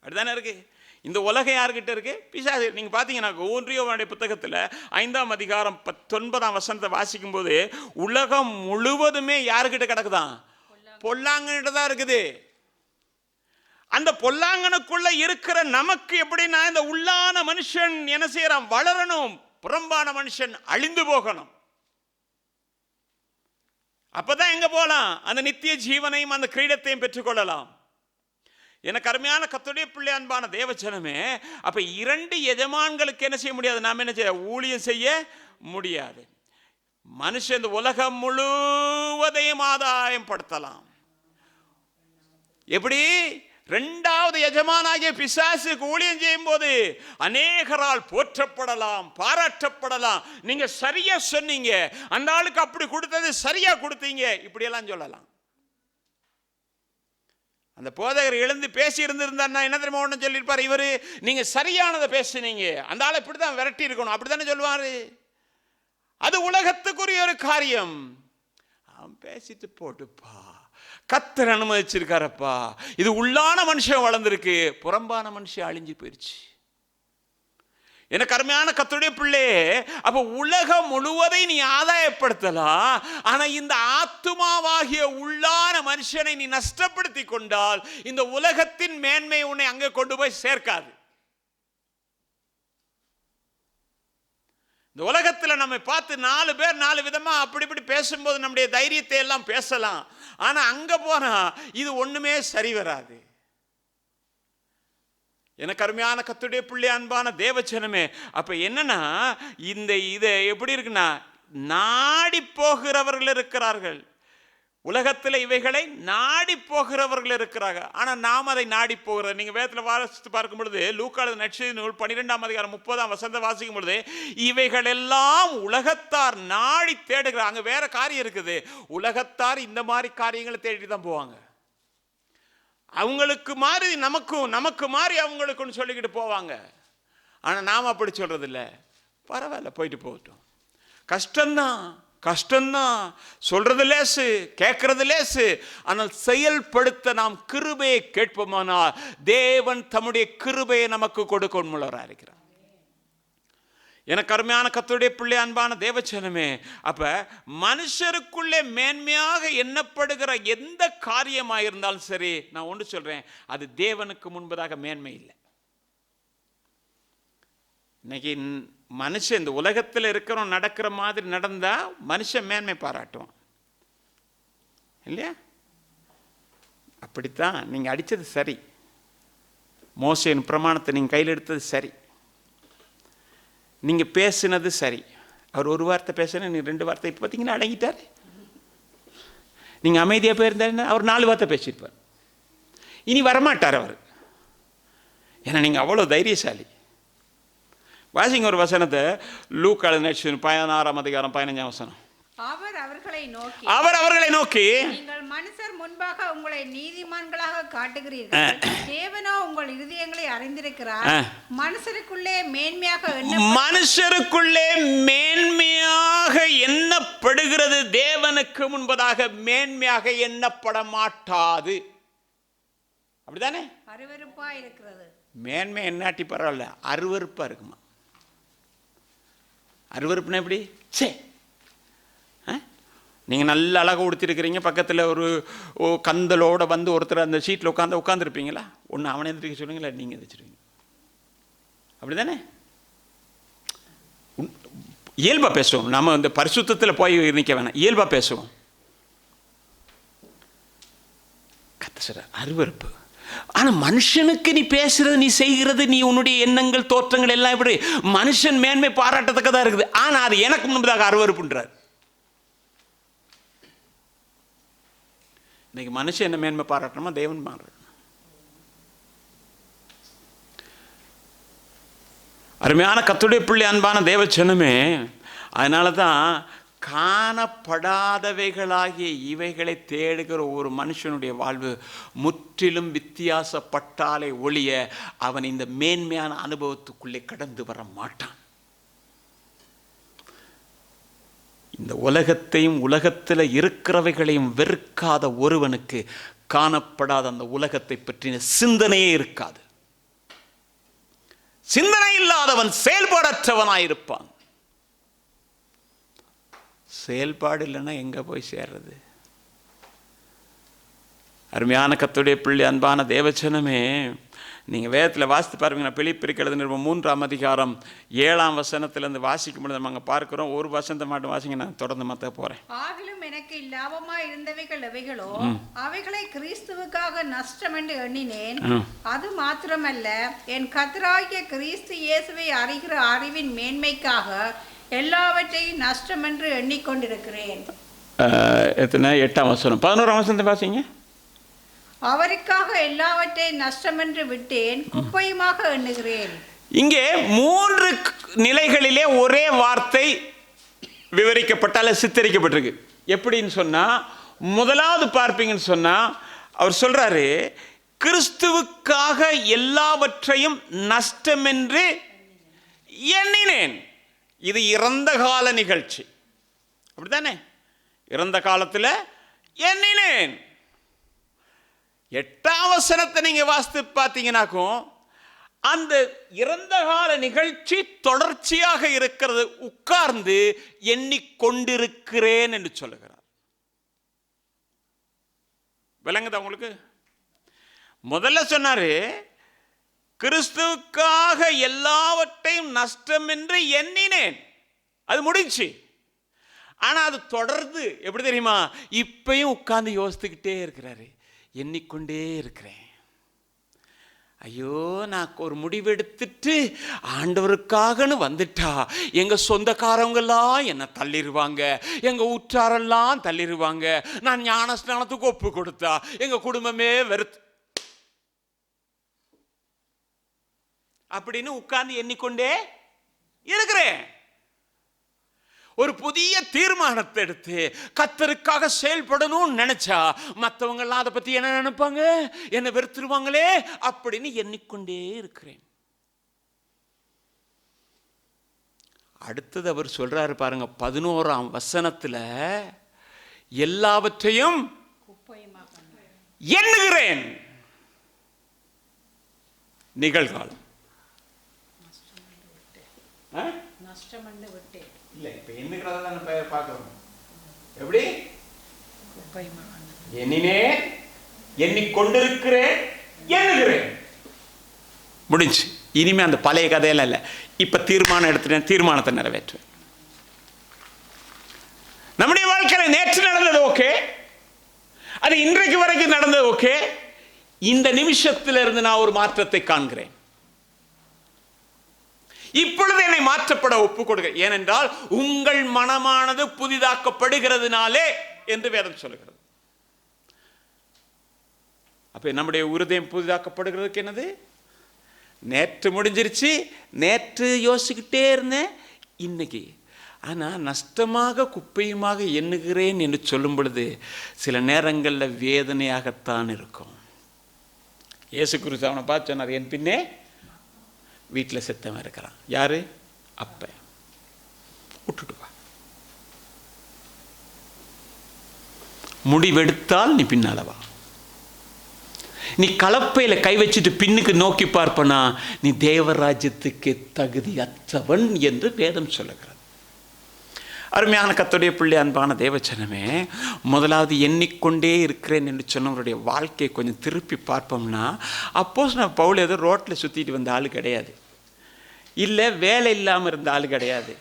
அப்படிதானே இருக்கு? இந்த உலகம் யாருக்கிட்ட இருக்கு? பிசாசு. நீங்க பாத்தீங்கன்னா யோவானுடைய புத்தகத்துல 5ஆம் அதிகாரம் 19ஆம் வசனத்தை வாசிக்கும் போது, உலகம் முழுவதுமே யாருக்கிட்ட கிடக்குதான்? பொல்லாங்கன்கிட்ட தான் இருக்குது. அந்த பொல்லாங்கனுக்குள்ள இருக்கிற நமக்கு எப்படின்னா, இந்த உள்ளான மனுஷன் என்ன செய்யறான்? வளரணும். புறம்பான மனுஷன் அழிந்து போகணும். அப்பதான் எங்க போலாம்? அந்த நித்திய ஜீவனையும் அந்த கிரீடத்தையும் பெற்றுக்கொள்ளலாம். எனக்கு அருமையான கர்த்தருடைய பிள்ளை, அன்பான தேவச்சனமே, அப்ப 2 எஜமான்களுக்கு என்ன செய்ய முடியாது? நாம என்ன செய்ய? ஊழியம் செய்ய முடியாது. மனுஷன் இந்த உலகம் முழுவதையும் ஆதாயம் படுத்தலாம். எப்படி? 2வது எஜமானாகிய பிசாசுக்கு ஊழியம் செய்யும் போது அநேகரால் போற்றப்படலாம், பாராட்டப்படலாம். நீங்க சரியா சொன்னீங்க, அந்த ஆளுக்கு அப்படி கொடுத்தது சரியா கொடுத்தீங்க, இப்படியெல்லாம் சொல்லலாம். அந்த போதகர் எழுந்து பேசி இருந்திருந்தாருன்னா என்ன தெரியுமா ஒன்று சொல்லியிருப்பார்? இவரு நீங்க சரியானதை பேசுனீங்க, அந்த ஆளை இப்படிதான் விரட்டி இருக்கணும், அப்படித்தானே சொல்லுவாரு. அது உலகத்துக்குரிய ஒரு காரியம். அவன் பேசிட்டு போட்டுப்பா, கர்த்தர் அனுமதிச்சிருக்காரப்பா. இது உள்ளான மனுஷன் வளர்ந்துருக்கு, புறம்பான மனுஷன் அழிஞ்சு போயிடுச்சு. எனக்கு அருமையான கர்த்தருடைய பிள்ளை, அப்ப உலகம் முழுவதை நீ ஆதாயப்படுத்தலாம், ஆனா இந்த ஆத்துமாவாகிய உள்ளான மனுஷனை நீ நஷ்டப்படுத்தி கொண்டால் இந்த உலகத்தின் மேன்மை உன்னை அங்கே கொண்டு போய் சேர்க்காது. இந்த உலகத்தில் நம்மை பார்த்து 4 பேர் 4 விதமா அப்படி இப்படி பேசும்போது நம்முடைய தைரியத்தை எல்லாம் பேசலாம், ஆனா அங்க போனா இது ஒண்ணுமே சரி வராது. எனக்கு அருமையான கர்த்தருடைய பிள்ளை, அன்பான தேவச்சனமே, அப்ப என்னன்னா இதை எப்படி இருக்குன்னா, நாடி போகிறவர்கள் இருக்கிறார்கள். உலகத்தில் இவைகளை நாடி போகிறவர்கள் இருக்கிறார்கள். ஆனால் நாம் அதை நாடி போகிறது. நீங்கள் வேதத்தில் வாசித்து பார்க்கும் பொழுது லூக்கா நற்செய்தி நூல் 12ஆம் அதிகாரம் 30ஆம் வசனத்தை வாசிக்கும் பொழுது இவைகள் எல்லாம் உலகத்தார் நாடி தேடுகிறாங்க. அங்கே வேற காரியம் இருக்குது. உலகத்தார் இந்த மாதிரி காரியங்களை தேடி தான் போவாங்க. அவங்களுக்கு மாறி நமக்கு மாறி அவங்களுக்குன்னு சொல்லிக்கிட்டு போவாங்க. ஆனால் நாம் அப்படி சொல்றதில்லை. பரவாயில்ல, போயிட்டு போகட்டும். கஷ்டம்தான், சொல்றது லேசு, கேட்கறது லேசு. ஆனால் செயல்படுத்த நாம் கிருபையை கேட்போமானால் தேவன் தம்முடைய கிருபையை நமக்கு கொடுக்கொள்ளுவராக இருக்கிறார். எனக்கு அருமையான கர்த்தருடைய பிள்ளை, அன்பான தேவச்சனமே, அப்ப மனுஷருக்குள்ளே மேன்மையாக எண்ணப்படுகிற எந்த காரியமாக இருந்தாலும் சரி, நான் ஒன்று சொல்றேன், அது தேவனுக்கு முன்பதாக மேன்மை இல்லை. இன்னைக்கு மனுஷன் இந்த உலகத்தில் இருக்கிறோம் நடக்கிற மாதிரி நடந்தா மனுஷன் மேன்மை பாராட்டுவான் இல்லையா? அப்படித்தான். நீங்க அடிச்சது சரி, மோசேயின் பிரமாணத்தை நீங்க கையில் எடுத்தது சரி, நீங்க பேசினது சரி. அவர் ஒரு வார்த்தை பேசுன, நீங்க 2 வார்த்தை. இப்போ பார்த்தீங்கன்னா அடங்கிட்டார். நீங்க அமைதியா போயிருந்தாருன்னா அவர் 4 வார்த்தை பேசியிருப்பார். இனி வரமாட்டார் அவர். ஏன்னா நீங்க அவ்வளவு தைரியசாலி. வாசிங்க ஒரு வசனத்தை, லூக்கா நற்செய்தி 16ஆம் அதிகாரம் 15ஆம் வசனம். அவர் அவர்களை நோக்கி நீங்கள் மனுஷர் முன்பாக உங்களை நீதிமான்களாக காட்டுகிறீர்கள், தேவனோ உங்கள் இருதயங்களை அறிந்திருக்கிறார். மனுஷருக்குள்ளே மேன்மையாக எண்ணப்படுகிறது, தேவனுக்கு முன்பதாக மேன்மையாக எண்ணப்பட மாட்டாது. அப்படிதானே? அருவருப்பா இருக்கிறது. மேன்மை என்னாட்டி பரவாயில்ல, அருவருப்பா இருக்குமா? அருவருப்புனா எப்படி? சே, நீங்கள் நல்ல அழகாக உடுத்திருக்கிறீங்க, பக்கத்தில் ஒரு கந்தலோடு வந்து ஒருத்தர் அந்த சீட்டில் உட்காந்துருப்பீங்களா? ஒன்று அவனை எந்திரிக்க சொல்லுங்களா, நீங்கள் எந்திரிச்சிருவீங்க. அப்படி தானே? இயல்பாக பேசுவோம். நம்ம இந்த பரிசுத்தத்தில் போய் நிற்க வேணாம், இயல்பாக பேசுவோம். அருவருப்பு. ஆனால் மனுஷனுக்கு நீ பேசுறது, நீ செய்கிறது, நீ உன்னுடைய எண்ணங்கள், தோற்றங்கள் எல்லாம் இப்படி மனுஷன் மேன்மை பாராட்டத்தக்க தான் இருக்குது. ஆனால் அது எனக்கு முன்பதாக அருவருப்புன்றார். இன்னைக்கு மனுஷன் என்ன மேன்மை பாராட்டணுமா, தேவன் பாராட்டணும். அருமையான கர்த்தருடைய பிள்ளை, அன்பான தேவச்சனமே, அதனால தான் காணப்படாதவைகளாகிய இவைகளை தேடுகிற ஒரு மனுஷனுடைய வாழ்வு முற்றிலும் வித்தியாசப்பட்டாலே ஒழிய அவன் இந்த மேன்மையான அனுபவத்துக்குள்ளே கடந்து வர மாட்டான். இந்த உலகத்தையும் உலகத்தில் இருக்கிறவைகளையும் வெறுக்காத ஒருவனுக்கு காணப்படாத அந்த உலகத்தை பற்றின சிந்தனையே இருக்காது. சிந்தனை இல்லாதவன் செயல்பாடற்றவனாயிருப்பான். செயல்பாடு இல்லைன்னா எங்கே போய் சேர்றது? அருமையான கர்த்தருடைய பிள்ளை, அன்பான தேவச்சனமே, நீங்கள் வேதத்தில் வாசித்து பாருங்க. நான் பிலிப்பியருக்கு எழுதின 3ஆம் அதிகாரம் 7ஆம் வசனத்திலிருந்து வாசிக்கும் பொழுது நம்ம அங்கே பார்க்கிறோம். ஒரு வசனத்தை மட்டும் வாசிங்க, நான் தொடர்ந்து மற்ற போகிறேன். ஆகிலும் எனக்கு இல்லாமமாய் இருந்தவைகள் எவைகளோ அவைகளை கிறிஸ்துவுக்காக நஷ்டம் என்று எண்ணினேன். அது மாத்திரமல்ல, என் கர்த்தராகிய கிறிஸ்து இயேசுவை அறிகிற அறிவின் மேன்மைக்காக எல்லாவற்றையும் நஷ்டம் என்று எண்ணிக்கொண்டிருக்கிறேன். எத்தனை? 8ஆம் வசனம். 11ஆம் வசனத்தை வாசிங்க. அவருக்காக எல்லாவற்றையும் நஷ்டம் என்று விட்டேன், குப்பையுமாக எண்ணுகிறேன். இங்கே 3 நிலைகளிலே ஒரே வார்த்தை விவரிக்கப்பட்டால சித்தரிக்கப்பட்டிருக்கு. எப்படின்னு சொன்னா, முதலாவது பார்ப்பீங்கன்னு சொன்னா, அவர் சொல்றாரு, கிறிஸ்துவுக்காக எல்லாவற்றையும் நஷ்டம் என்று எண்ணினேன். இது இறந்த கால நிகழ்ச்சி, அப்படித்தானே? இறந்த காலத்தில் எண்ணினேன். 8ஆம் வசனத்தை நீங்க வாசித்து பார்த்தீங்கன்னாக்கும் அந்த இறந்த கால நிகழ்ச்சி தொடர்ச்சியாக இருக்கிறது. உட்கார்ந்து எண்ணிக்கொண்டிருக்கிறேன் என்று சொல்லுகிறார். விளங்குதா உங்களுக்கு? முதல்ல சொன்னாரு, கிறிஸ்துவுக்காக எல்லாவற்றையும் நஷ்டம் என்று எண்ணினேன். அது முடிஞ்சு. ஆனா அது தொடர்ந்து எப்படி தெரியுமா? இப்பயும் உட்கார்ந்து யோசித்துக்கிட்டே இருக்கிறாரு, எண்ணிக்கொண்டே இருக்கிறேன். ஐயோ, நான் ஒரு முடிவெடுத்துட்டு ஆண்டவருக்காகன்னு வந்துட்டா எங்க சொந்தக்காரவங்கெல்லாம் என்ன தள்ளிடுவாங்க, எங்க உற்றாரெல்லாம் தள்ளிடுவாங்க. நான் ஞானஸ்நானத்துக்கு ஒப்பு கொடுத்தா எங்க குடும்பமே வெறுத்து அப்படின்னு உட்கார்ந்து எண்ணிக்கொண்டே இருக்கிறேன். ஒரு புதிய தீர்மானத்தை எடுத்து கர்த்தருக்காக செயல்படணும்னு நினைச்சா மற்றவங்க எல்லாம் அதை பத்தி என்ன நினைப்பாங்க, என்ன வெறுத்துருவாங்களே அப்படின்னு எண்ணிக்கொண்டே இருக்கிறேன். அடுத்தது அவர் சொல்றாரு பாருங்க, 11ஆம் வசனத்துல, எல்லாவற்றையும் எண்ணுகிறேன். நிகழ்காலம். இல்லை, இப்ப எண்ணுகிறத பார்க்கிறோம். எப்படி? எண்ணினேன், எண்ணிக்கொண்டிருக்கிறேன், எண்ணுகிறேன். முடிஞ்சு. இனிமே அந்த பழைய கதையெல்லாம் இல்லை. இப்ப தீர்மானம் எடுத்துட்டேன், தீர்மானத்தை நிறைவேற்றுவேன். நம்முடைய வாழ்க்கையில் நேற்று நடந்தது ஓகே, அது இன்றைக்கு வரைக்கும் நடந்தது ஓகே. இந்த நிமிஷத்திலிருந்து நான் ஒரு மாற்றத்தை காண்கிறேன். இப்பொழுது என்னை மாற்றப்பட ஒப்புக் கொடுங்க, ஏனென்றால் உங்கள் மனமானது புதிதாக்கப்படுகிறதுனாலே என்று வேதம் சொல்லுகிறது. அப்ப நம்முடைய இருதயம் புதிதாக்கப்படுகிறதுக்கு என்னது? நேற்று முடிஞ்சிருச்சு, நேற்று யோசிக்கிட்டே இருந்தேன், இன்னைக்கு ஆனா நஷ்டமாக குப்பையுமாக எண்ணுகிறேன் என்று சொல்லும் பொழுது சில நேரங்களில் வேதனையாகத்தான் இருக்கும். இயேசு கிறிஸ்து அவனை பார்த்து சொன்னார், என் பின்னே வீட்டில் செத்தவன் இருக்கிறான். யாரு? அப்ப விட்டுட்டு வா. முடிவெடுத்தால் நீ பின்னால வா. நீ கலப்பையில கை வச்சுட்டு பின்னுக்கு நோக்கி பார்ப்பனா நீ தேவராஜ்யத்துக்கு தகுதியற்றவன் என்று வேதம் சொல்லுகிறது. அருமையான கர்த்தருடைய பிள்ளை, அன்பான தேவச்சனமே, முதலாவது எண்ணிக்கொண்டே இருக்கிறேன் என்று சொன்னவருடைய வாழ்க்கையை கொஞ்சம் திருப்பி பார்ப்போம்னா, அப்போஸ்தலன் பவுல் ஏதோ ரோட்டில் சுற்றிட்டு வந்த ஆள் கிடையாது, இல்லை வேலை இல்லாமல் இருந்த ஆள் கிடையாது,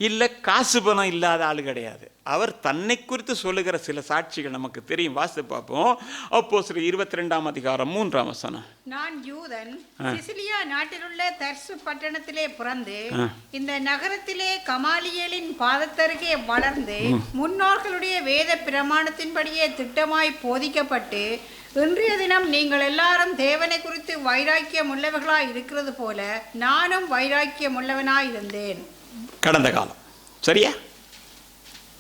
இல்லை காசு பணம் இல்லாத ஆள் கிடையாது. அவர் தன்னை குறித்து சொல்லுகிற சில சாட்சிகள் நமக்கு தெரியும். வாசித்து பார்ப்போம். அப்போஸ்தலர் 22ஆம் அதிகாரம் 3ஆம் வசனம். நான் யூதன், சிசிலியா நாட்டிலுள்ள தர்சு பட்டணத்திலே பிறந்து இந்த நகரத்திலே கமாலியேலின் பாதத்தருகே வளர்ந்து முன்னோர்களுடைய வேத பிரமாணத்தின்படியே திட்டமாய் போதிக்கப்பட்டு இன்றைய தினம் நீங்கள் எல்லாரும் தேவனை குறித்து வைராக்கியம் உள்ளவர்களாய் இருக்கிறது போல நானும் வைராக்கியம் உள்ளவனாய் இருந்தேன். கடந்த காலம், சரியா?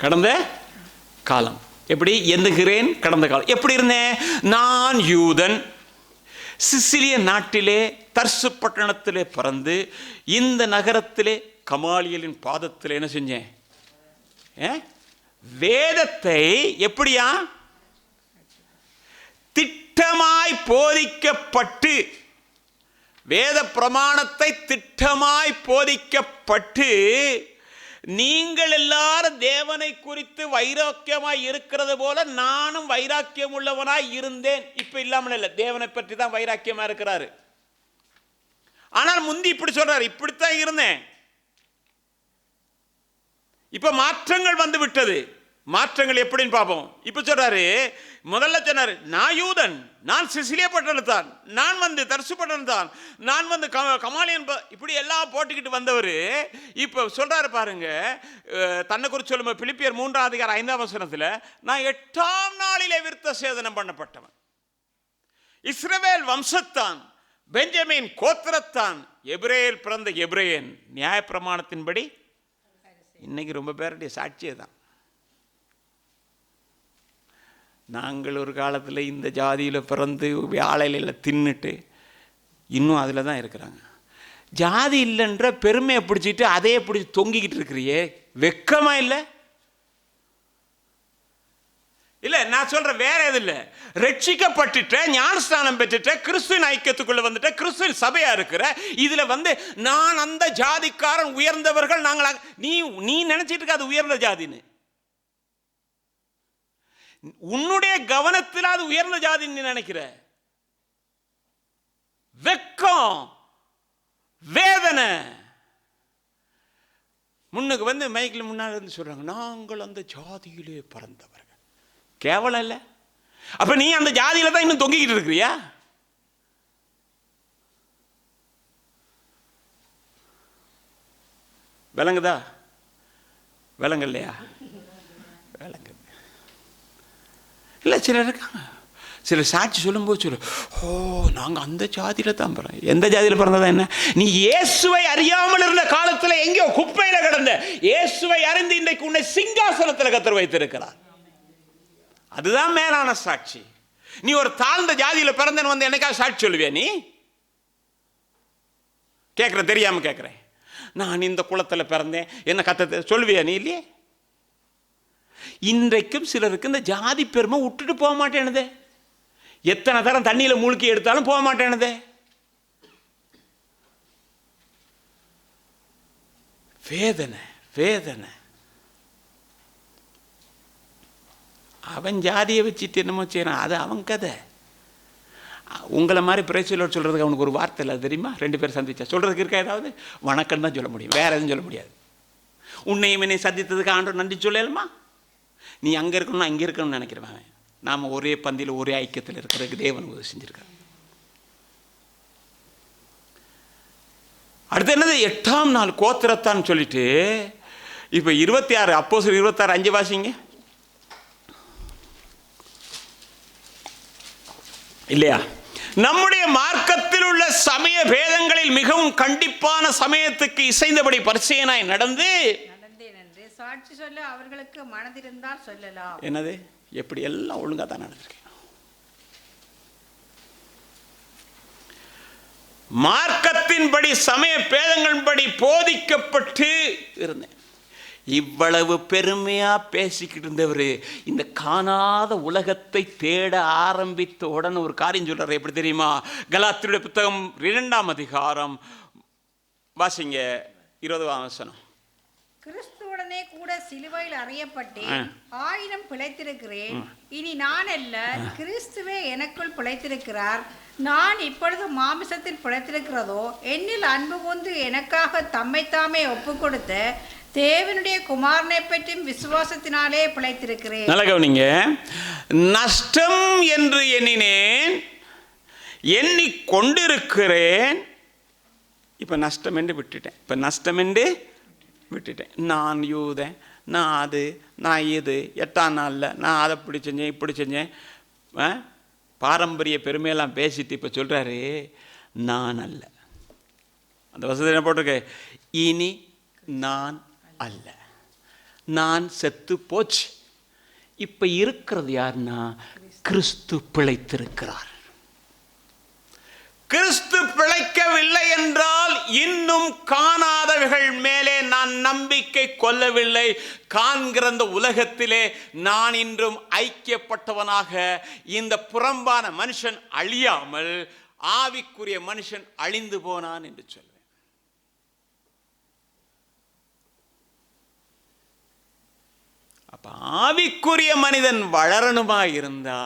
கடந்த காலம் எப்படி எண்ணுகிறேன்? கடந்த காலம் எப்படி இருந்தேன்? நான் யூதன், சிசிலிய நாட்டிலே தர்சு பட்டணத்திலே பிறந்து இந்த நகரத்திலே கமாலியலின் பாதத்தில் என்ன செஞ்சேன்? வேதத்தை எப்படியா திட்டமாய் போதிக்கப்பட்டு, வேத பிரமாணத்தை திட்டமாய் போதிக்கப்பட்டு நீங்கள் எல்லாரும் தேவனை குறித்து வைராக்கியமாய் இருக்கிறது போல நானும் வைராக்கியம் உள்ளவனாய் இருந்தேன். இப்ப இல்லாமல் இல்லை, தேவனை பற்றி தான் வைராக்கியமா இருக்கிறாரு. ஆனால் முந்தி இப்படி சொல்றாரு, இப்படித்தான் இருந்தேன். இப்ப மாற்றங்கள் வந்து விட்டது. மாற்றங்கள் எப்படின்னு பார்ப்போம். இப்ப சொல்றாரு, முதல்ல சொன்னாரு, நான் யூதன், நான் சிசிலிய பட்டணத்தான், நான் வந்து தர்சு பட்டணத்தான், நான் வந்து கமாலியன், இப்படி எல்லாம் போட்டுக்கிட்டு வந்தவர் இப்ப சொல்றாரு பாருங்க, தன்னை குறித்து சொல்லும் பிலிப்பியர் 3ஆம் அதிகாரம் 5ஆம் வசனத்துல, நான் 8ஆம் நாளிலே விருத்த சேதனம் பண்ணப்பட்டவன், இஸ்ரவேல் வம்சத்தான், பெஞ்சமின் கோத்திரத்தான், எபிரேயர் பிறந்த எபிரேயன், நியாய பிரமாணத்தின்படி. இன்னைக்கு ரொம்ப பேருடைய சாட்சியே தான். நாங்கள் ஒரு காலத்தில் இந்த ஜாதியில் பிறந்து வேலையில் தின்னுட்டு இன்னும் அதில் தான் இருக்கிறாங்க. ஜாதி இல்லைன்ற பெருமையை பிடிச்சிட்டு அதையே பிடிச்சி தொங்கிக்கிட்டு இருக்கிறியே, வெக்கமா இல்லை? இல்லை, நான் சொல்கிறேன் வேற எது இல்லை, ரட்சிக்கப்பட்டுட்ட, ஞானஸ்தானம் பெற்றுட்ட, கிறிஸ்துவின் ஐக்கியத்துக்குள்ளே வந்துட்ட, கிறிஸ்துவின் சபையாக இருக்கிற இதில் வந்து நான் அந்த ஜாதிக்காரன் உயர்ந்தவர்கள் நாங்கள், நீ நினச்சிட்டு இருக்க அது உயர்ந்த ஜாதின்னு. உன்னுடைய கவனத்தில் அது உயர்ந்த ஜாதின்னு நினைக்கிற. வெக்கம், வேதனை. முன்னுக்கு வந்து மைக்கில் முன்னாடி இருந்து சொல்றாங்க, நாங்கள் அந்த ஜாதியிலே பிறந்தவர்கள். கேவலம் இல்லை? அப்ப நீ அந்த ஜாதியில தான் இன்னும் தொங்கிக்கிட்டு இருக்கிறியா? விளங்குதா? விளங்க இல்லையா? விளங்குது இல்லை. சிலர் இருக்காங்க, சிலர் சாட்சி சொல்லும்போது சொல்லு, ஓ நாங்கள் அந்த ஜாதியில் தான் பிறந்தோம். எந்த ஜாதியில் பிறந்ததா என்ன? நீ இயேசுவை அறியாமல் இருந்த காலத்தில் எங்கேயோ குப்பையில் கிடந்த, இயேசுவை அறிந்து இன்றைக்கு உன்னை சிங்காசனத்தில் கர்த்தர் வைத்திருக்கிறார். அதுதான் மேலான சாட்சி. நீ ஒரு தாழ்ந்த ஜாதியில் பிறந்தேன்னு வந்து என்னைக்காவது சாட்சி சொல்லுவியா? நீ கேட்குற, தெரியாம கேட்குறேன், நான் இந்த குளத்தில் பிறந்தேன் என்ன கத்த சொல்லுவியா நீ? இல்லையே. இன்றைக்கும் சிலருக்கு இந்த ஜாதி பெருமை விட்டுட்டு போக மாட்டேனுதே. எத்தனை தரம் தண்ணியில் மூழ்கி எடுத்தாலும் போக மாட்டேனுதே. வேதனை வேதனை. அவன் ஜாதியை வச்சுட்டு என்னமோ செய்யறான், அது அவன் கதை. உங்களை மாதிரி பிரச்சனை சொல்றதுக்கு அவனுக்கு ஒரு வார்த்தை இல்லை தெரியுமா? 2 பேர் சந்திச்சா சொல்றதுக்கு இருக்கா? ஏதாவது வணக்கம் தான் சொல்ல முடியும், வேற எதுவும் சொல்ல முடியாது. உன்னையும் என்னை சந்தித்ததுக்கு ஆண்டவர் நன்றி சொல்லலுமா? நீ அங்கே இருக்கணும் அங்கே இருக்கணும்னு நினைக்கிறவன். நாம் ஒரே பந்தியில் ஒரே ஐக்கியத்தில் இருக்கிறதுக்கு தேவன் உதவி செஞ்சிருக்கார். அடுத்து என்னது? 8ஆம் நாள் கோத்திரத்தான் சொல்லிட்டு இப்போ 26 அப்போஸ்தலர் 26:5 வாசிங்க. இல்லையா? நம்முடைய மார்க்கத்தில் உள்ள சமய பேதங்களில் மிகவும் கண்டிப்பான சமயத்துக்கு இசைந்தபடி பரிசேயனாய் நடந்து சாட்சி சொல்ல அவர்களுக்கு மனதிருந்தால் சொல்லலாம். என்னது? எப்படி எல்லாம் ஒழுங்கா தான் நடந்திருக்கு. மார்க்கத்தின்படி சமய பேதங்களின்படி போதிக்கப்பட்டு இருந்தேன். இவ்வளவு பெருமையா பேசிக்கிட்டு இருந்தவர் இந்த காணாத உலகத்தை தேட ஆரம்பித்த உடனே ஒரு காரியம் சொல்றாரு. எப்படி தெரியுமா? கலாத்தியருடைய புத்தகம் 2ஆம் அதிகாரம் வாசிங்க 20ஆம் வசனம். கிறிஸ்துவுடனே கூட சிலுவையில் அறையப்பட்டேன், 1000 பிழைத்திருக்கிறேன். இனி நான் அல்ல, கிறிஸ்துவே எனக்குள் பிழைத்திருக்கிறார். நான் இப்பொழுது மாமிசத்தில் பிழைத்திருக்கிறதோ என்னில் அன்பு கொண்டு எனக்காக தம்மைத்தாமே ஒப்பு கொடுத்த தேவனுடைய குமாரனை பற்றியும் விசுவாசத்தினாலே பிழைத்திருக்கிறேன். நல்ல கவனிங்க. நஷ்டம் என்று எண்ணினேன், எண்ணிக் கொண்டிருக்கிறேன். இப்ப நஷ்டம் என்று விட்டுட்டேன். இப்ப நஷ்டம் என்று விட்டுட்டேன். நான் யூதன், நான் அது, நான் இது, 8ஆம் நாளில் நான் அதை இப்படி செஞ்சேன் இப்படி செஞ்சேன், பாரம்பரிய பெருமையெல்லாம் பேசிட்டு இப்போ சொல்கிறாரு நான் அல்ல. அந்த வசதி என்ன போட்டிருக்க? இனி நான் அல்ல, நான் செத்து போச்சு. இப்போ இருக்கிறது யாருன்னா கிறிஸ்து பிழைத்திருக்கிறார். கிறிஸ்து பிழைக்கவில்லை என்றால் இன்னும் காணாதவைகள் மேலே நான் நம்பிக்கை கொள்ளவில்லை. காண்கிற இந்த உலகத்திலே நான் இன்றும் ஐக்கியப்பட்டவனாக இந்த புறம்பான மனுஷன் அழியாமல் ஆவிக்குரிய மனுஷன் அழிந்து போனான் என்று சொல்வேன். அப்ப ஆவிக்குரிய மனிதன் வளரணுமா இருந்தா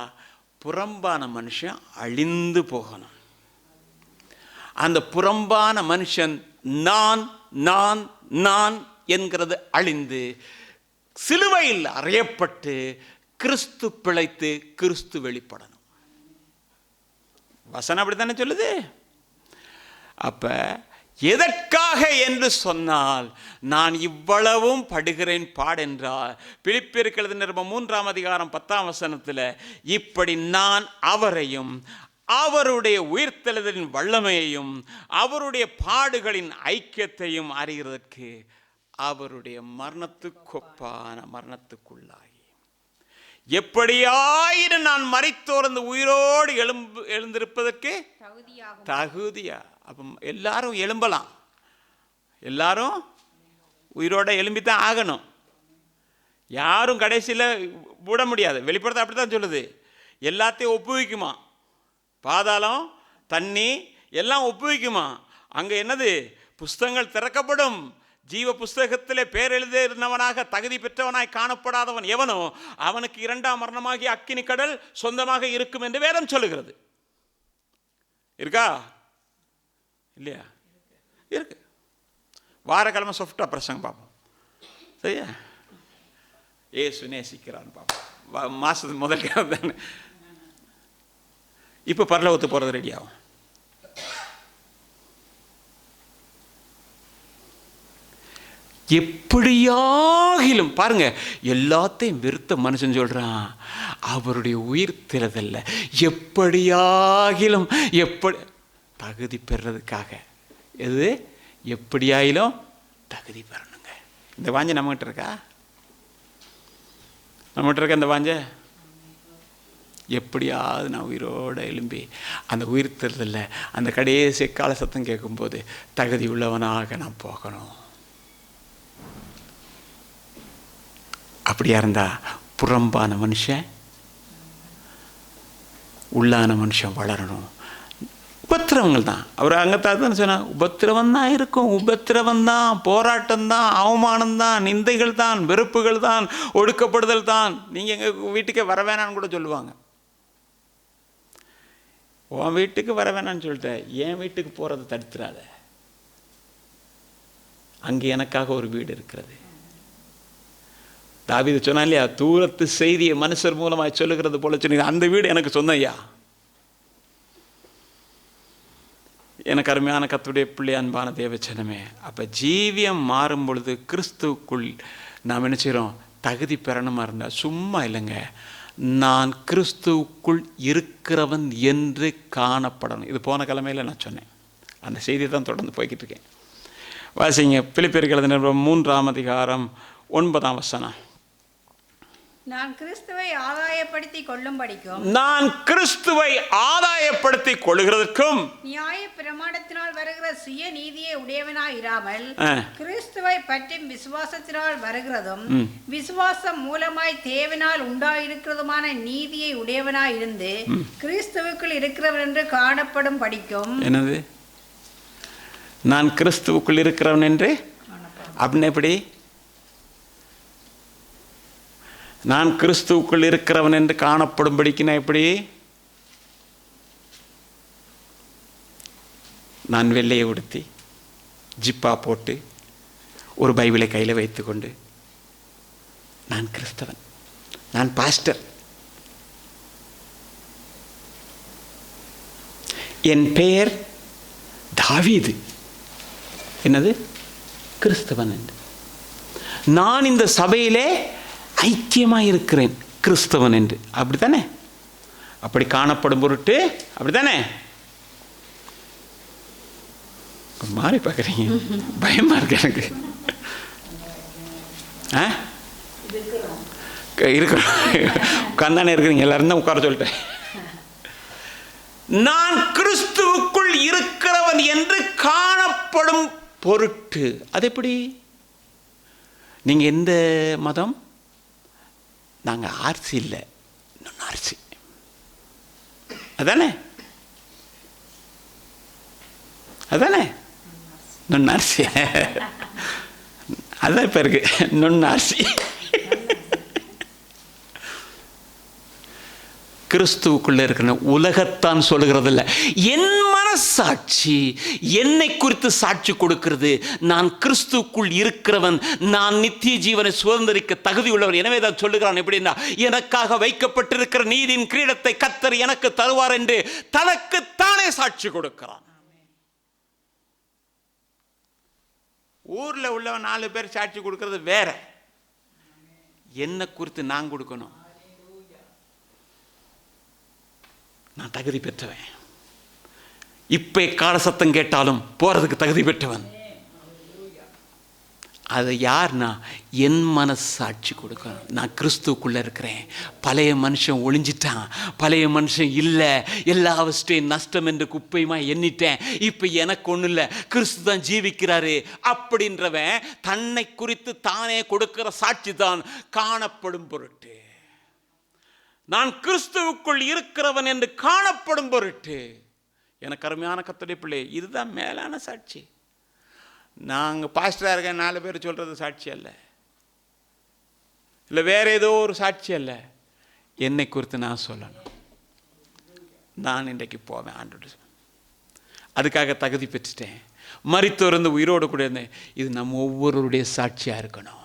புறம்பான மனுஷன் அழிந்து போகணும். அந்த புறம்பான மனுஷன் நான் நான் நான் என்கிறது அழிந்து சிலுவையில் அறையப்பட்டு கிறிஸ்து பிழைத்து கிறிஸ்து வெளிப்படணும். வசனம் அப்படித்தானே சொல்லுது. அப்ப எதற்காக என்று சொன்னால் நான் இவ்வளவும் படுகிறேன் பாடென்றால் பிலிப்பியருக்கு எழுதின நிருபம் 3ஆம் அதிகாரம் 10ஆம் வசனத்தில் இப்படி நான் அவரையும் அவருடைய உயிர்த்தெழுதலின் வல்லமையையும் அவருடைய பாடுகளின் ஐக்கியத்தையும் அறிகிறதற்கு அவருடைய மரணத்துக்கொப்பான மரணத்துக்குள்ளாகி எப்படியாயினும் நான் மரித்தோர்ந்து உயிரோடு எழுந்திருப்பதற்கு தகுதியா. அப்ப எல்லாரும் எழும்பலாம், எல்லாரும் உயிரோட எழும்பித்தான் ஆகணும். யாரும் கடைசியில் விட முடியாது. வெளிப்படுத்த அப்படித்தான் சொல்லுது. எல்லாத்தையும் ஒப்புவிக்குமா, பாதாளம் தண்ணி எல்லாம் ஒப்புவிக்குமா. அங்கே என்னது? புஸ்தகங்கள் திறக்கப்படும். ஜீவ புஸ்தகத்திலே பேர் எழுதினவனாக தகுதி பெற்றவனாய் காணப்படாதவன் எவனோ அவனுக்கு 2ஆம் மரணமாகிய அக்கினி கடல் சொந்தமாக இருக்கும் என்று வேதம் சொல்லுகிறது. இருக்கா இல்லையா? இருக்கு. வாரக்கிழமை சொஃப்டா பிரசங்க பார்ப்போம். சரியா? ஏசு நேசிக்கிறான்னு பார்ப்போம். மாசத்துக்கு முதல் கிழமை தானே. இப்போ பரலோகத்துக்கு போகிறது ரெடி ஆகும். எப்படியாகிலும் பாருங்க, எல்லாத்தையும் வெறுத்த மனுஷன் சொல்றான், அவருடைய உயிர் திறதல்ல, எப்படியாகிலும் எப்படி தகுதி பெறதுக்காக. எது எப்படியாயிலும் தகுதி பெறணுங்க. இந்த வாஞ்சை நம்மகிட்ட இருக்கா? நம்மகிட்ட இருக்க இந்த வாஞ்சை? எப்படியாவது நான் உயிரோடு எழும்பி அந்த உயிர் தெரியல, அந்த கடைசி கால சத்தம் கேட்கும்போது தகுதி உள்ளவனாக நான் போகணும். அப்படியா இருந்தா புறம்பான மனுஷன் உள்ளான மனுஷன் வளரணும். உபத்திரவங்கள் தான், அவர் அங்கத்தான் சொன்னார், உபத்திரவம் தான் இருக்கும், உபத்திரவம் தான், போராட்டம் தான், அவமானம் தான், நிந்தைகள் தான், வெறுப்புகள் தான், ஒடுக்கப்படுதல் தான். நீங்கள் எங்கள் வீட்டுக்கே வர வேணான்னு கூட சொல்லுவாங்க. உன் வீட்டுக்கு வர வேணான்னு சொல்லிட்டேன், என் வீட்டுக்கு போகிறத தடுத்துறாத, அங்கே எனக்காக ஒரு வீடு இருக்கிறது. தாவீது சொன்னா இல்லையா, தூரத்து செய்தியை மனுஷர் மூலமாக சொல்லுகிறது போல சொன்னீங்க, அந்த வீடு எனக்கு சொன்ன ஐயா. எனக்கு அருமையான கர்த்தருடைய பிள்ளை, அன்பான தேவச்சனமே, அப்போ ஜீவியம் மாறும் பொழுது கிறிஸ்துவுக்குள் நாம் என்ன செய்கிறோம்? தகுதி பெறணுமா இருந்தால் சும்மா இல்லைங்க, நான் கிறிஸ்துவுக்குள் இருக்கிறவன் என்று காணப்படணும். இது போன கிழமையில் நான் சொன்னேன், அந்த செய்தியை தான் தொடர்ந்து போய்கிட்டு இருக்கேன். வாசிங்க, பிலிப்பியருக்கு எழுதின 3ஆம் அதிகாரம் 9ஆம் வசனம். நான் கிறிஸ்துவை ஆதாயப்படுத்திக் கொள்ளும்படிக்கும், நான் கிறிஸ்துவை ஆதாயப்படுத்திக் கொள்ளுகிறதற்கும், நியாய பிரமாணத்தினால் வருகிற சுய நீதியை உடையவனாய் இராமல் கிறிஸ்துவை பற்றும் விசுவாசத்தினால் வருகிறதும் விசுவாசம் மூலமாய் தேவனால் உண்டாயிருக்கிறதுமான நீதியை உடையவனாய் இருந்து கிறிஸ்துவுக்குள் இருக்கிறவன் என்று காணப்படும் படிக்கும். என்னது? நான் கிறிஸ்துவுக்குள் இருக்கிறவன் என்று அப்படின்னு எப்படி? நான் கிறிஸ்துவுக்குள் இருக்கிறவன் என்று காணப்படும்படிக்குன்னா எப்படி? நான் வெள்ளையை உடுத்தி ஜிப்பா போட்டு ஒரு பைபிளை கையில் வைத்துக்கொண்டு நான் கிறிஸ்தவன், நான் பாஸ்டர், என் பெயர் தாவீது, என்னது கிறிஸ்தவன் என்று, நான் இந்த சபையிலே ஐக்கியமாக இருக்கிறேன் கிறிஸ்தவன் என்று, அப்படித்தானே? அப்படி காணப்படும் பொருட்டு அப்படித்தானே? மாறி பார்க்குறீங்க, பயமா இருக்கு எனக்கு. இருக்கிறோம், உட்காந்தானே இருக்கிறீங்க, எல்லாரும் தான் உட்கார சொல்லிட்டேன். நான் கிறிஸ்துவுக்குள் இருக்கிறவன் என்று காணப்படும் பொருட்டு. அது எப்படி? நீங்க எந்த மதம்? நாங்கள் ஆர்சி இல்லை, இன்னொன்று ஆர்சி, அதானே? அதானே இன்னொன்று ஆர்சி, அதான் இப்போ இருக்கு இன்னொன்று ஆர்சி. கிறிஸ்துவுக்குள்ள இருக்கிற உலகத்தான் சொல்லுகிறதில்ல, என் மனசாட்சி என்னை குறித்து சாட்சி கொடுக்கிறது. நான் கிறிஸ்துவுக்குள் இருக்கிறவன், நான் நித்திய ஜீவனை சுதந்திரிக்க தகுதி உள்ளவன். எனவே தான் சொல்லுகிறான் எப்படின்னா, எனக்காக வைக்கப்பட்டிருக்கிற நீதியின் கிரீடத்தை கர்த்தர் எனக்கு தருவார் என்று தனக்குத்தானே சாட்சி கொடுக்கிறான். ஊர்ல உள்ளவன் 4 பேர் சாட்சி கொடுக்கிறது வேற, என்ன குறித்து நான் கொடுக்கணும். நான் தகுதி பெற்றவன், இப்ப கால சத்தம் கேட்டாலும் போறதுக்கு தகுதி பெற்றவன். அது யார்னா என் மனசாட்சி கொடுக்கணும். நான் கிறிஸ்துவுக்குள்ள இருக்கிறேன், பழைய மனுஷன் ஒளிஞ்சிட்டான், பழைய மனுஷன் இல்லை, எல்லாவற்றையும் நஷ்டம் என்று குப்பையுமா எண்ணிட்டேன், இப்ப எனக்கு ஒண்ணு இல்லை, கிறிஸ்து தான் ஜீவிக்கிறாரு அப்படின்றவன் தன்னை குறித்து தானே கொடுக்கிற சாட்சி தான் காணப்படும் பொருட்டு. நான் கிறிஸ்துவுக்குள் இருக்கிறவன் என்று காணப்படும் பொருட்டு. எனக்கு அருமையான கர்த்தருடைய பிள்ளை, இதுதான் மேலான சாட்சி. நாங்கள் பாஸ்டராக இருக்க 4 பேர் சொல்றது சாட்சி அல்ல, இல்லை வேற ஏதோ ஒரு சாட்சி அல்ல. என்னை குறித்து நான் சொல்லணும். நான் இன்றைக்கு போவேன் ஆண்டோடு, அதுக்காக தகுதி பெற்றுட்டேன், மரித்தோர் இருந்து உயிரோடு கூட இருந்தேன். இது நம்ம ஒவ்வொருடைய சாட்சியாக இருக்கணும்.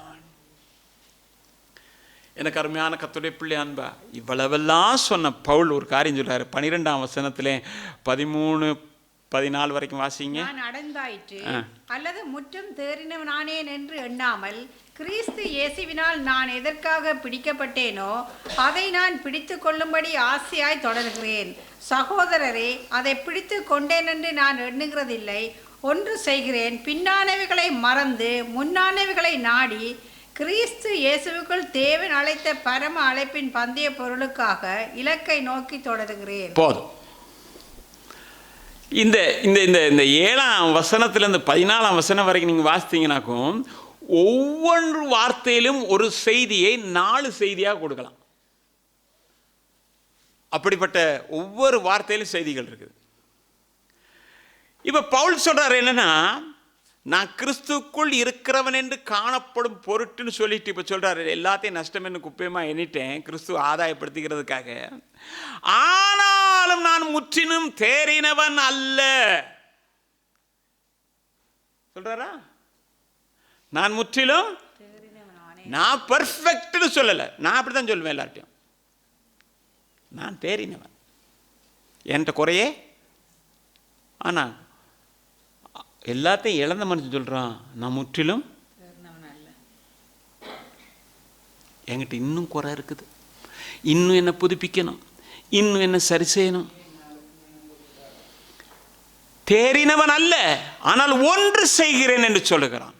எனக்கு அருமையான கர்த்தருடைய பிள்ளை அன்பா, இவ்வளவெல்லாம் சொன்ன பவுல் ஒரு காரியம் சொல்றாரு. 12ஆம் வசனத்திலே 13, 14 வரைக்கும் வாசிங்க. நான் அடைந்தாயிற்று அல்லது முற்றும் தேறினவனானேன் என்று எண்ணாமல் கிறிஸ்து இயேசுவினால் நான் எதற்காக பிடிக்கப்பட்டேனோ அதை நான் பிடித்து கொள்ளும்படி ஆசையாய் தொடர்கிறேன். சகோதரரே, அதை பிடித்து கொண்டேன் என்று நான் எண்ணுகிறதில்லை. ஒன்று செய்கிறேன், பின்னானவைகளை மறந்து முன்னானவைகளை நாடி கிறிஸ்து இயேசுவுக்குள் தேவன் அழைத்த பரம அழைப்பின் பந்தய பொருளுக்காக இலக்கை நோக்கி தொடர்கிறேன். போதும். இந்த இந்த இந்த இந்த 7ஆம் வசனத்திலிருந்து 14ஆம் வசனம் வரைக்கும் நீங்கள் வாசித்தீங்கன்னாக்கும் ஒவ்வொரு வார்த்தையிலும் ஒரு செய்தியை 4 செய்தியாக கொடுக்கலாம். அப்படிப்பட்ட ஒவ்வொரு வார்த்தையிலும் செய்திகள் இருக்குது. இப்போ பவுல் சொல்றாரு என்னன்னா, நான் கிறிஸ்துக்குள் இருக்கிறவன் என்று காணப்படும் பொருட்டுன்னு சொல்லிட்டு இப்போ சொல்றாரு, எல்லாத்தையும் நஷ்டம் என்று குப்பையமா எண்ணிட்டேன் கிறிஸ்துவ ஆதாயப்படுத்திக்கிறதுக்காக. ஆனாலும் நான் முற்றிலும் தேறினவன் அல்ல சொல்றாரா? நான் முற்றிலும், நான் பர்ஃபெக்ட்னு சொல்லலை, நான் அப்படித்தான் சொல்லுவேன் எல்லார்ட்டையும். நான் தேறினவன், என்கிட்ட குறையே. ஆனால் எல்லாத்தையும் இழந்த மனுஷன் சொல்கிறான், நான் முற்றிலும் என்கிட்ட இன்னும் குறை இருக்குது, இன்னும் என்ன புதுப்பிக்கணும், இன்னும் என்ன சரி செய்யணும். தேறினவன் அல்ல, ஆனால் ஒன்று செய்கிறேன் என்று சொல்லுகிறான்.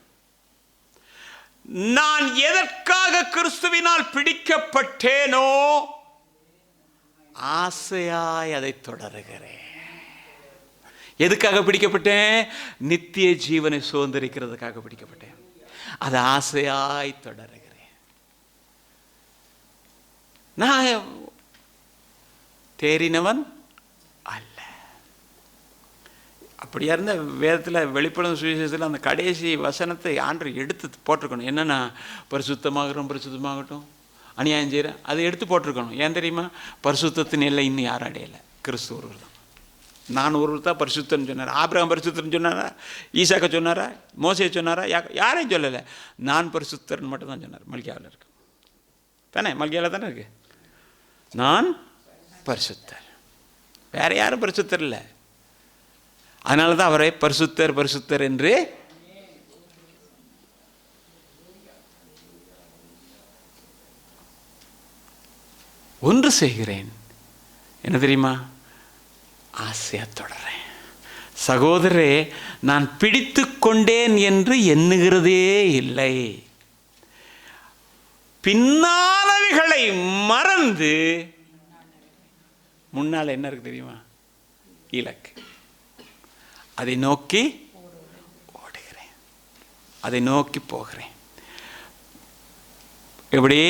நான் எதற்காக கிறிஸ்துவினால் பிடிக்கப்பட்டேனோ ஆசையாய் அதை தொடருகிறேன். எதுக்காக பிடிக்கப்பட்டேன்? நித்திய ஜீவனை சுதந்திரிக்கிறதுக்காக பிடிக்கப்பட்டேன். அது ஆசையாய் தொடருகிறேன். நான் தேறினவன் அல்ல. அப்படியா இருந்த வேதத்தில் வெளிப்படும் சுவிசேஷத்தில் அந்த கடைசி வசனத்தை ஆண்டவர் எடுத்து போட்டிருக்கணும். என்னென்னா, பரிசுத்தமாகட்டும் பரிசுத்தமாகட்டும், அநியாயம் செய்கிறேன், அதை எடுத்து போட்டிருக்கணும். ஏன் தெரியுமா? பரிசுத்தத்தின் எல்லை இன்னும் யாரும் அடையலை, கிறிஸ்து ஒருவர் தான். நான் ஒருவர் தான் பரிசுத்தன்னு சொன்னார். ஆபிரகாம் பரிசுத்தன்னு சொன்னாரா? ஈசாக்க சொன்னாரா? மோசே சொன்னாரா? யாரையும் சொல்லலை. நான் பரிசுத்தர்ன்னு மட்டும் தான் சொன்னார். மல்கியாவில் இருக்கு தானே? மல்கியாவில் தானே இருக்கு, நான் பரிசுத்தர். வேற யாரும் பரிசுத்தர் இல்லை. அதனால தான் அவரை பரிசுத்தர் பரிசுத்தர் என்று ஒன்று செய்கிறேன். என்ன தெரியுமா? ஆசையா தொடர்றேன். சகோதரரே, நான் பிடித்து கொண்டேன் என்று எண்ணுகிறதே இல்லை. பின்னானவைகளை மறந்து முன்னால் என்ன இருக்கு தெரியுமா? இலக்கு. அதை நோக்கி ஓடுகிறேன், அதை நோக்கி போகிறேன். எப்படி?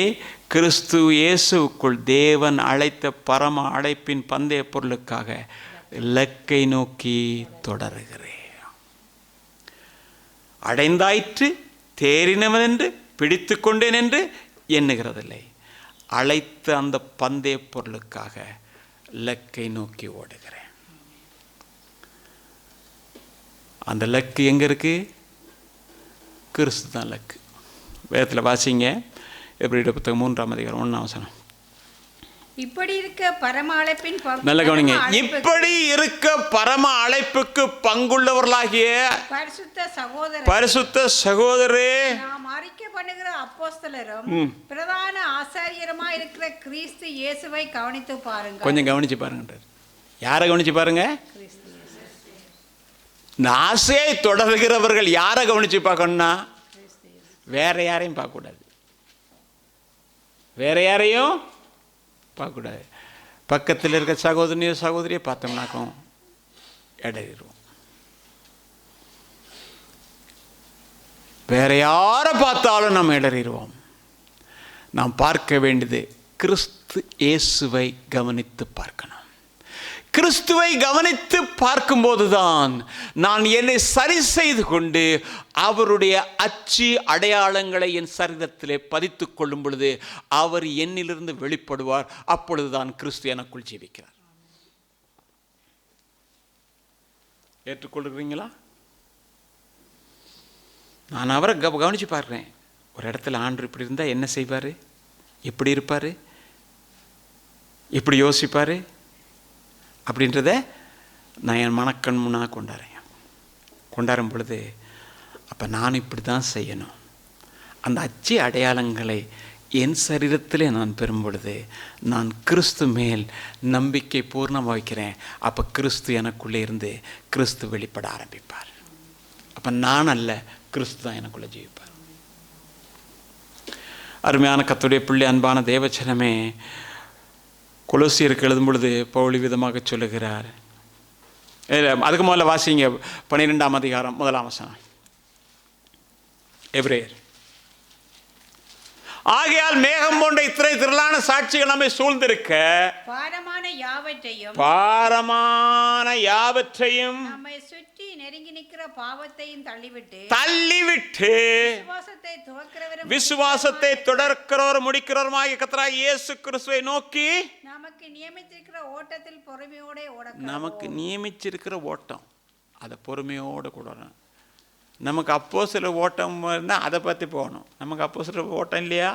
கிறிஸ்து இயேசுக்குள் தேவன் அழைத்த பரம அழைப்பின் பந்தய பொருளுக்காக இலக்கை நோக்கி தொடருகிறேன். அடைந்தாயிற்று, தேறினவன் என்று, பிடித்து கொண்டேன் என்று எண்ணுகிறதில்லை. அழைத்த அந்த பந்தய பொருளுக்காக இலக்கை நோக்கி ஓடுகிறேன். அந்த லக்கு எங்கே இருக்கு? கிறிஸ்து தான் லக்கு. வேதத்தில் வாசிங்க, எபிரேயர் புத்தகம் 3ஆம் அதிகாரம் 1ஆம் வசனம். இப்படி இருக்க பரம அழைப்பின் நல்ல கவனிங்க. இப்படி இருக்க பரம அழைப்புக்கு பங்குள்ளவர்களாகிய பரிசுத்த சகோதரரே, நாம் அறிக்கை பண்ணுகிற அப்போஸ்தலரும் பிரதான ஆசாரியருமா இருக்கிற கிறிஸ்து இயேசுவை கவனித்து பாருங்க. கொஞ்சம் கவனிச்சு பாருங்க. யாரை கவனிச்சு பாருங்க? இந்த ஆசையை தொடர்கிறவர்கள் யாரை கவனிச்சு பார்க்கணும்னா, வேற யாரையும் பார்க்கக்கூடாது, வேற யாரையும் பார்க்கக்கூடாது. பக்கத்தில் இருக்க சகோதரியோ சகோதரியை பார்த்தோம்னாக்கும் இடையிடுவோம். வேற யாரை பார்த்தாலும் நம்ம இடறிடுவோம். நாம் பார்க்க வேண்டியது கிறிஸ்து இயேசுவை கவனித்து பார்க்கணும். கிறிஸ்துவை கவனித்து பார்க்கும்போதுதான் நான் என்னை சரி செய்து கொண்டு அவருடைய அச்சு அடையாளங்களை என் சரீரத்திலே பதித்து கொள்ளும் பொழுது அவர் என்னிலிருந்து வெளிப்படுவார். அப்பொழுதுதான் கிறிஸ்து எனக்குள் ஜீவிக்கிறார். ஏற்றுக்கொள்கிறீங்களா? நான் அவரை கவனித்து பார்க்குறேன். ஒரு இடத்துல ஆண்டு இப்படி இருந்தால் என்ன செய்வார், எப்படி இருப்பார், எப்படி யோசிப்பார் அப்படின்றத நான் என் மனக்கண் முன்னாக கொண்டாடும் பொழுது அப்போ நான் இப்படி தான் செய்யணும். அந்த அச்சு அடையாளங்களை என் சரீரத்திலே நான் பெறும் பொழுது நான் கிறிஸ்து மேல் நம்பிக்கை பூர்ணமாக வைக்கிறேன். அப்போ கிறிஸ்து எனக்குள்ளே இருந்து கிறிஸ்து வெளிப்பட ஆரம்பிப்பார். அப்போ நான் அல்ல, கிறிஸ்து தான் எனக்குள்ளே ஜீவிப்பார். அருமையான கர்த்தருடைய பிள்ளை, அன்பான தேவச்சனமே, கொலோசியருக்கு எழுதும் பொழுது பவுல் விதமாக சொல்லுகிறார். அதுக்கு முதல்ல வாசிங்க 12ஆம் அதிகாரம் 1ஆம் வசனம். எபிரேயர். ஆகையால் மேகம் போன்ற இத்தனை திரளான சாட்சிகள் நம்மை சூழ்ந்திருக்க பாரமான யாவற்றையும் நம்மை சுற்றி நெருங்கி நிற்கிற பாவத்தையும் தள்ளிவிட்டு விசுவாசத்தை தொடர்க்கிறவர் முடிக்கிறவருமாகிய கர்த்தராகிய இயேசு கிறிஸ்துவை நோக்கி நமக்கு நியமித்திருக்கிற ஓட்டத்தில் பொறுமையோட நமக்கு நியமிச்சிருக்கிற ஓட்டம் அதை பொறுமையோடு கூட. நமக்கு அப்போஸ்தல ஓட்டம் இருந்தால் அதை பற்றி போகணும். நமக்கு அப்போஸ்தல ஓட்டம் இல்லையா?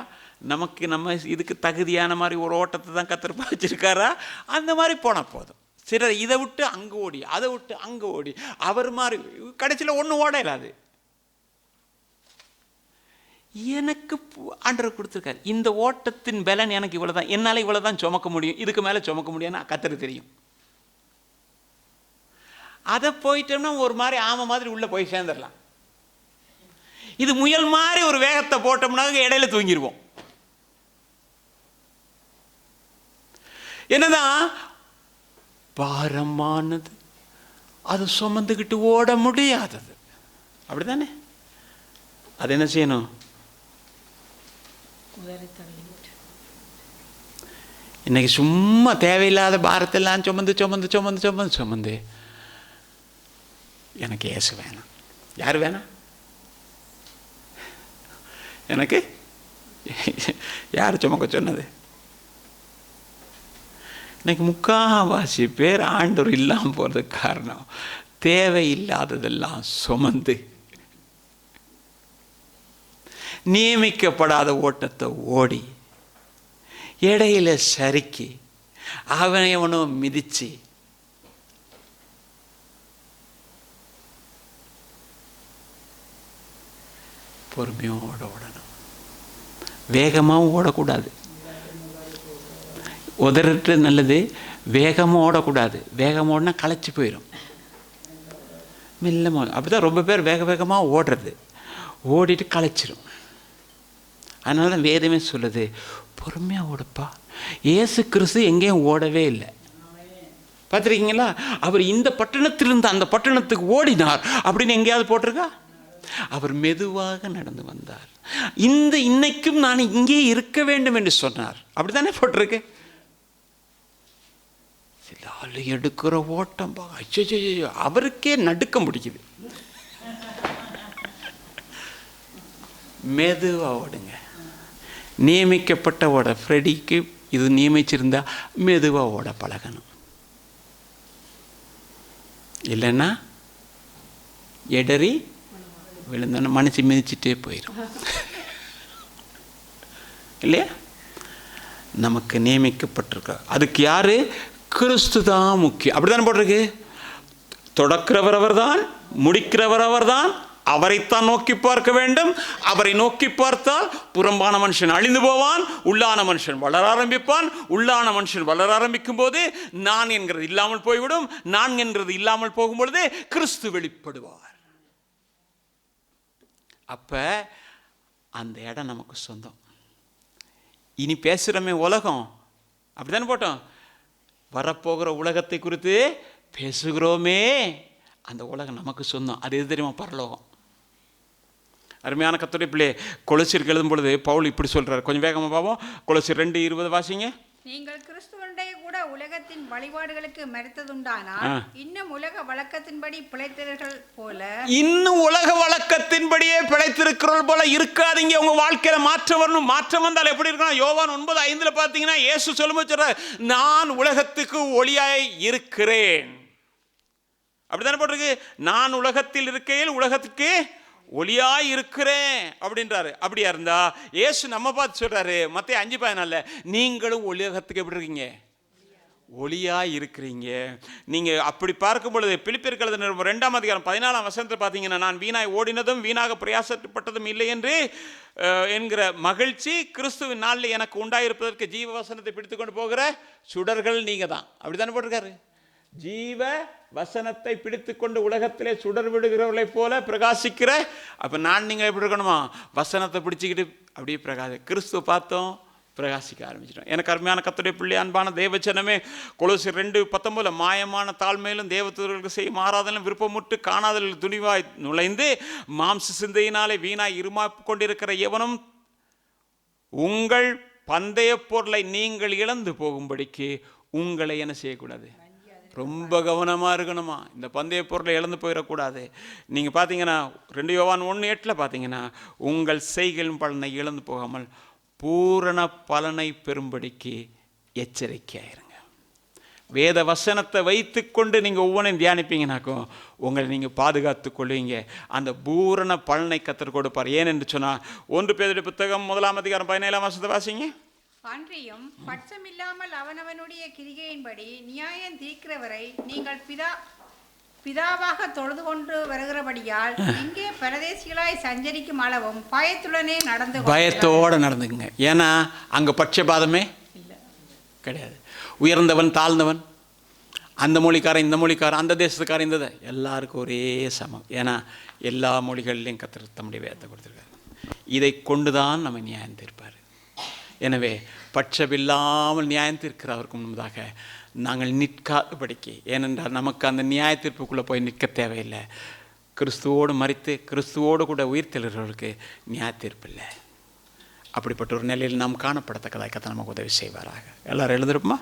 நம்ம இதுக்கு தகுதியான மாதிரி ஒரு ஓட்டத்தை தான் கர்த்தர் வச்சிருக்காரா? அந்த மாதிரி போனால் போதும். சிலர் இதை விட்டு அங்கே ஓடி, அதை விட்டு அங்கே ஓடி, அவர் மாதிரி கடைசியில் ஒன்றும் ஓட இல்லாது. எனக்கு ஆண்டவர் கொடுத்துருக்காரு, இந்த ஓட்டத்தின் பலன் எனக்கு இவ்வளோ தான், என்னால் இவ்வளோ தான் சுமக்க முடியும், இதுக்கு மேலே சுமக்க முடியும்னு கர்த்தருக்கு தெரியும். அதை போயிட்டோம்னா ஒரு மாதிரி ஆமை மாதிரி உள்ளே போய் சேர்ந்துடலாம். இது முயல் மாதிரி ஒரு வேகத்தை போட்டோம்னா இடையில தூங்கிடுவோம். என்னதான் பாரமானது, அது சுமந்துக்கிட்டு ஓட முடியாதது, அப்படித்தானே? அது என்ன செய்யணும்? இன்னைக்கு சும்மா தேவையில்லாத பாரத்தெல்லாம் சுமந்து சுமந்து சுமந்து சுமந்து சுமந்து எனக்கு இயேசு வேணாம். யார் வேணாம்? எனக்கு யார் சுமக்க சொன்னது? இன்னைக்கு முக்காவாசி பேர் ஆண்டவர் இல்லாமல் போகிறதுக்கு காரணம் தேவையில்லாததெல்லாம் சுமந்து நியமிக்கப்படாத ஓட்டத்தை ஓடி இடையில சறுக்கி அவனும் மிதிச்சு பொறுமையோடு ஓடணும். வேகமாகவும் ஓடக்கூடாது. உதறது நல்லது, வேகமாக ஓடக்கூடாது. வேகமாக ஓடினா களைச்சி போயிடும். மெல்லமாக அப்படிதான் ரொம்ப பேர் வேக வேகமாக ஓடுறது, ஓடிட்டு களைச்சிடும். அதனால தான் வேதமே சொல்லுது, பொறுமையாக ஓடுப்பா. இயேசு கிறிஸ்து எங்கேயும் ஓடவே இல்லை. பார்த்துருக்கீங்களா? அவர் இந்த பட்டணத்திலிருந்து அந்த பட்டணத்துக்கு ஓடினார் அப்படின்னு எங்கேயாவது போட்டிருக்கா? அவர் மெதுவாக நடந்து வந்தார். இன்னைக்கும் நான் இங்கே இருக்க வேண்டும் என்று சொன்னார். அப்படித்தானே போட்டிருக்கு. எடுக்கிற ஓட்டம் அவருக்கே நடுக்கம் பிடிக்குது. மெதுவா ஓடுங்க. நியமிக்கப்பட்ட ஓட ஃப்ரெடிக்கு இது நியமிச்சிருந்தா மெதுவா ஓட பழகணும். இல்லைன்னா எடறி விழுந்தோன்னு மனசு மிதிச்சுட்டே போயிடும். இல்லையா? நமக்கு நியமிக்கப்பட்டிருக்க அதுக்கு யாரு? கிறிஸ்து தான் முக்கியம். அப்படித்தானே போட்டிருக்கு. தொடக்கிறவர் அவர் தான், முடிக்கிறவர் அவர் தான், அவரைத்தான் நோக்கி பார்க்க வேண்டும். அவரை நோக்கி பார்த்தால் புறம்பான மனுஷன் அழிந்து போவான், உள்ளான மனுஷன் வளர ஆரம்பிப்பான். உள்ளான மனுஷன் வளர ஆரம்பிக்கும் போது நான் என்கிறது இல்லாமல் போய்விடும். நான் என்கிறது இல்லாமல் போகும் பொழுது கிறிஸ்து வெளிப்படுவார். அப்ப அந்த இடம் நமக்கு சொந்தம். இனி பேசுகிறோமே உலகம், அப்படித்தானே போட்டோம். வரப்போகிற உலகத்தை குறித்து பேசுகிறோமே, அந்த உலகம் நமக்கு சொந்தம். அது எது தெரியுமா? பரலோகம். அருமையான கர்த்தருடைய பிள்ளை, கொலோசியருக்கு எழுதும் பொழுது பவுல் இப்படி சொல்றாரு. கொஞ்சம் வேகமாக பார்ப்போம். கொலோசியர் 2:20 வாசிங்க. நீங்கள் கிறிஸ்துவனுடைய கூட உலகத்தின் வழிபாடுகளுக்கு மறுத்ததுண்டானால் இன்னும் உலக வழக்கத்தின்படி பிழைத்தவர்கள் போல, இன்னும் உலக வழக்கத்தின்படியே பிழைத்திருக்கிறவர்கள் போல இருக்காதீங்க. உங்க வாழ்க்கையில மாற்றம் வரணும். மாற்றம் வந்தால் எப்படி இருக்கணும்? யோவான் 9:5 பார்த்தீங்கன்னா இயேசு சொல்லும்போது சொல்றார், நான் உலகத்துக்கு ஒளியாய் இருக்கிறேன். அப்படித்தானே போட்டிருக்கு. நான் உலகத்தில் இருக்கையில் உலகத்துக்கு ஒளியாய் இருக்கிறேன் அப்படின்றாரு. அப்படியா இருந்தா இயேசு நம்ம பார்த்து சொல்றாரு மத்தேயு 5:14, நீங்களும் உலகத்துக்கு எப்படி இருக்கீங்க? ஒளியாக இருக்கிறீங்க. நீங்கள் அப்படி பார்க்கும் பொழுது பிலிப்பியர் எழுதின 2ஆம் அதிகாரம் 14ஆம் வசனத்தில் பார்த்தீங்கன்னா, நான் வீணாய் ஓடினதும் வீணாக பிரயாசப்பட்டதும் இல்லை என்று என்கிற மகிழ்ச்சி கிறிஸ்துவின் நாளில் எனக்கு உண்டாயிருப்பதற்கு ஜீவ வசனத்தை பிடித்து கொண்டு போகிற சுடர்கள் நீங்கள் தான். அப்படி தானே போட்டிருக்காரு. ஜீவ வசனத்தை பிடித்து கொண்டு உலகத்திலே சுடர் விடுகிறவர்களை போல பிரகாசிக்கிற. அப்போ நான் நீங்கள் எப்படி இருக்கணுமா? வசனத்தை பிடிச்சிக்கிட்டு அப்படியே கிறிஸ்துவ பார்த்தோம், பிரகாசிக்க ஆரம்பிச்சிட்டோம். எனக்கு அருமையான கர்த்தருடைய பிள்ளை, அன்பான தேவச்சனமே, கொலோசியர் 2:19 மாயமான தாழ்மையிலும் தேவதூதர்களுக்கு செய்யும் ஆராதனையிலும் விருப்பமுற்று காணாதலில் துணிவாய் நுழைந்து மாம்ச சிந்தையினாலே வீணாய் இருமா கொண்டிருக்கிற எவனும் உங்கள் பந்தய பொருளை நீங்கள் இழந்து போகும்படிக்கு உங்களை என்ன செய்யக்கூடாது? ரொம்ப கவனமாக இருக்கணுமா? இந்த பந்தய பொருளை இழந்து போயிடக்கூடாது. நீங்கள் பார்த்தீங்கன்னா 2 யோவான் 1:8 பார்த்தீங்கன்னா, உங்கள் செய்கையின் பலனை இழந்து போகாமல் பூரண பலனை பெறும்படிக்கு எச்சரிக்கையாயிருங்க. வேத வசனத்தை வைத்து கொண்டு நீங்கள் ஒவ்வொன்றையும் தியானிப்பீங்கனாக்கும் உங்களை நீங்கள் பாதுகாத்து கொள்வீங்க. அந்த பூரண பலனை கர்த்தர் கொடுப்பார். ஏனென்று சொன்னால் 1 பேதுரு புத்தகம் 1ஆம் அதிகாரம் 17ஆம் வசனத்தை வாசிங்க. அன்றியும் பட்சமில்லாமல் அவனவனுடைய கிரிகையின்படி நியாயம் தீர்க்கிறவரை நீங்கள் பிதாவாக தொழுது கொண்டு வருகிறபடியால் இங்கே பரதேசிகளாய் சஞ்சரிக்கும் அளவும் பயத்தோடு நடந்துங்க. ஏன்னா அங்கே பட்சபாதமே கிடையாது. உயர்ந்தவன் தாழ்ந்தவன், அந்த மொழிக்காரன் இந்த மொழிக்காரன், அந்த தேசத்துக்காரன் இந்த எல்லாருக்கும் ஒரே சமம். ஏன்னா எல்லா மொழிகள்லையும் கர்த்தர் தம்முடைய வேதத்தை கொடுத்துருக்காரு. இதை கொண்டு தான் நம்ம நியாயம் தீர்ப்பார். எனவே பட்சமில்லாமல் நியாயம் தீர்க்கிறவருக்கு முன்பதாக நாங்கள் நிற்காதபடிக்கு, ஏனென்றால் நமக்கு அந்த நியாய தீர்ப்புக்குள்ளே போய் நிற்க தேவையில்லை. கிறிஸ்துவோடு மரித்து கிறிஸ்துவோடு கூட உயிர் தெழுகிறவர்களுக்கு நியாய தீர்ப்பு இல்லை. அப்படிப்பட்ட ஒரு நிலையில் நாம் காணப்படத்தக்கதாக கர்த்தர் நமக்கு உதவி செய்வாராக. எல்லாரும் எழுதிருப்போமா?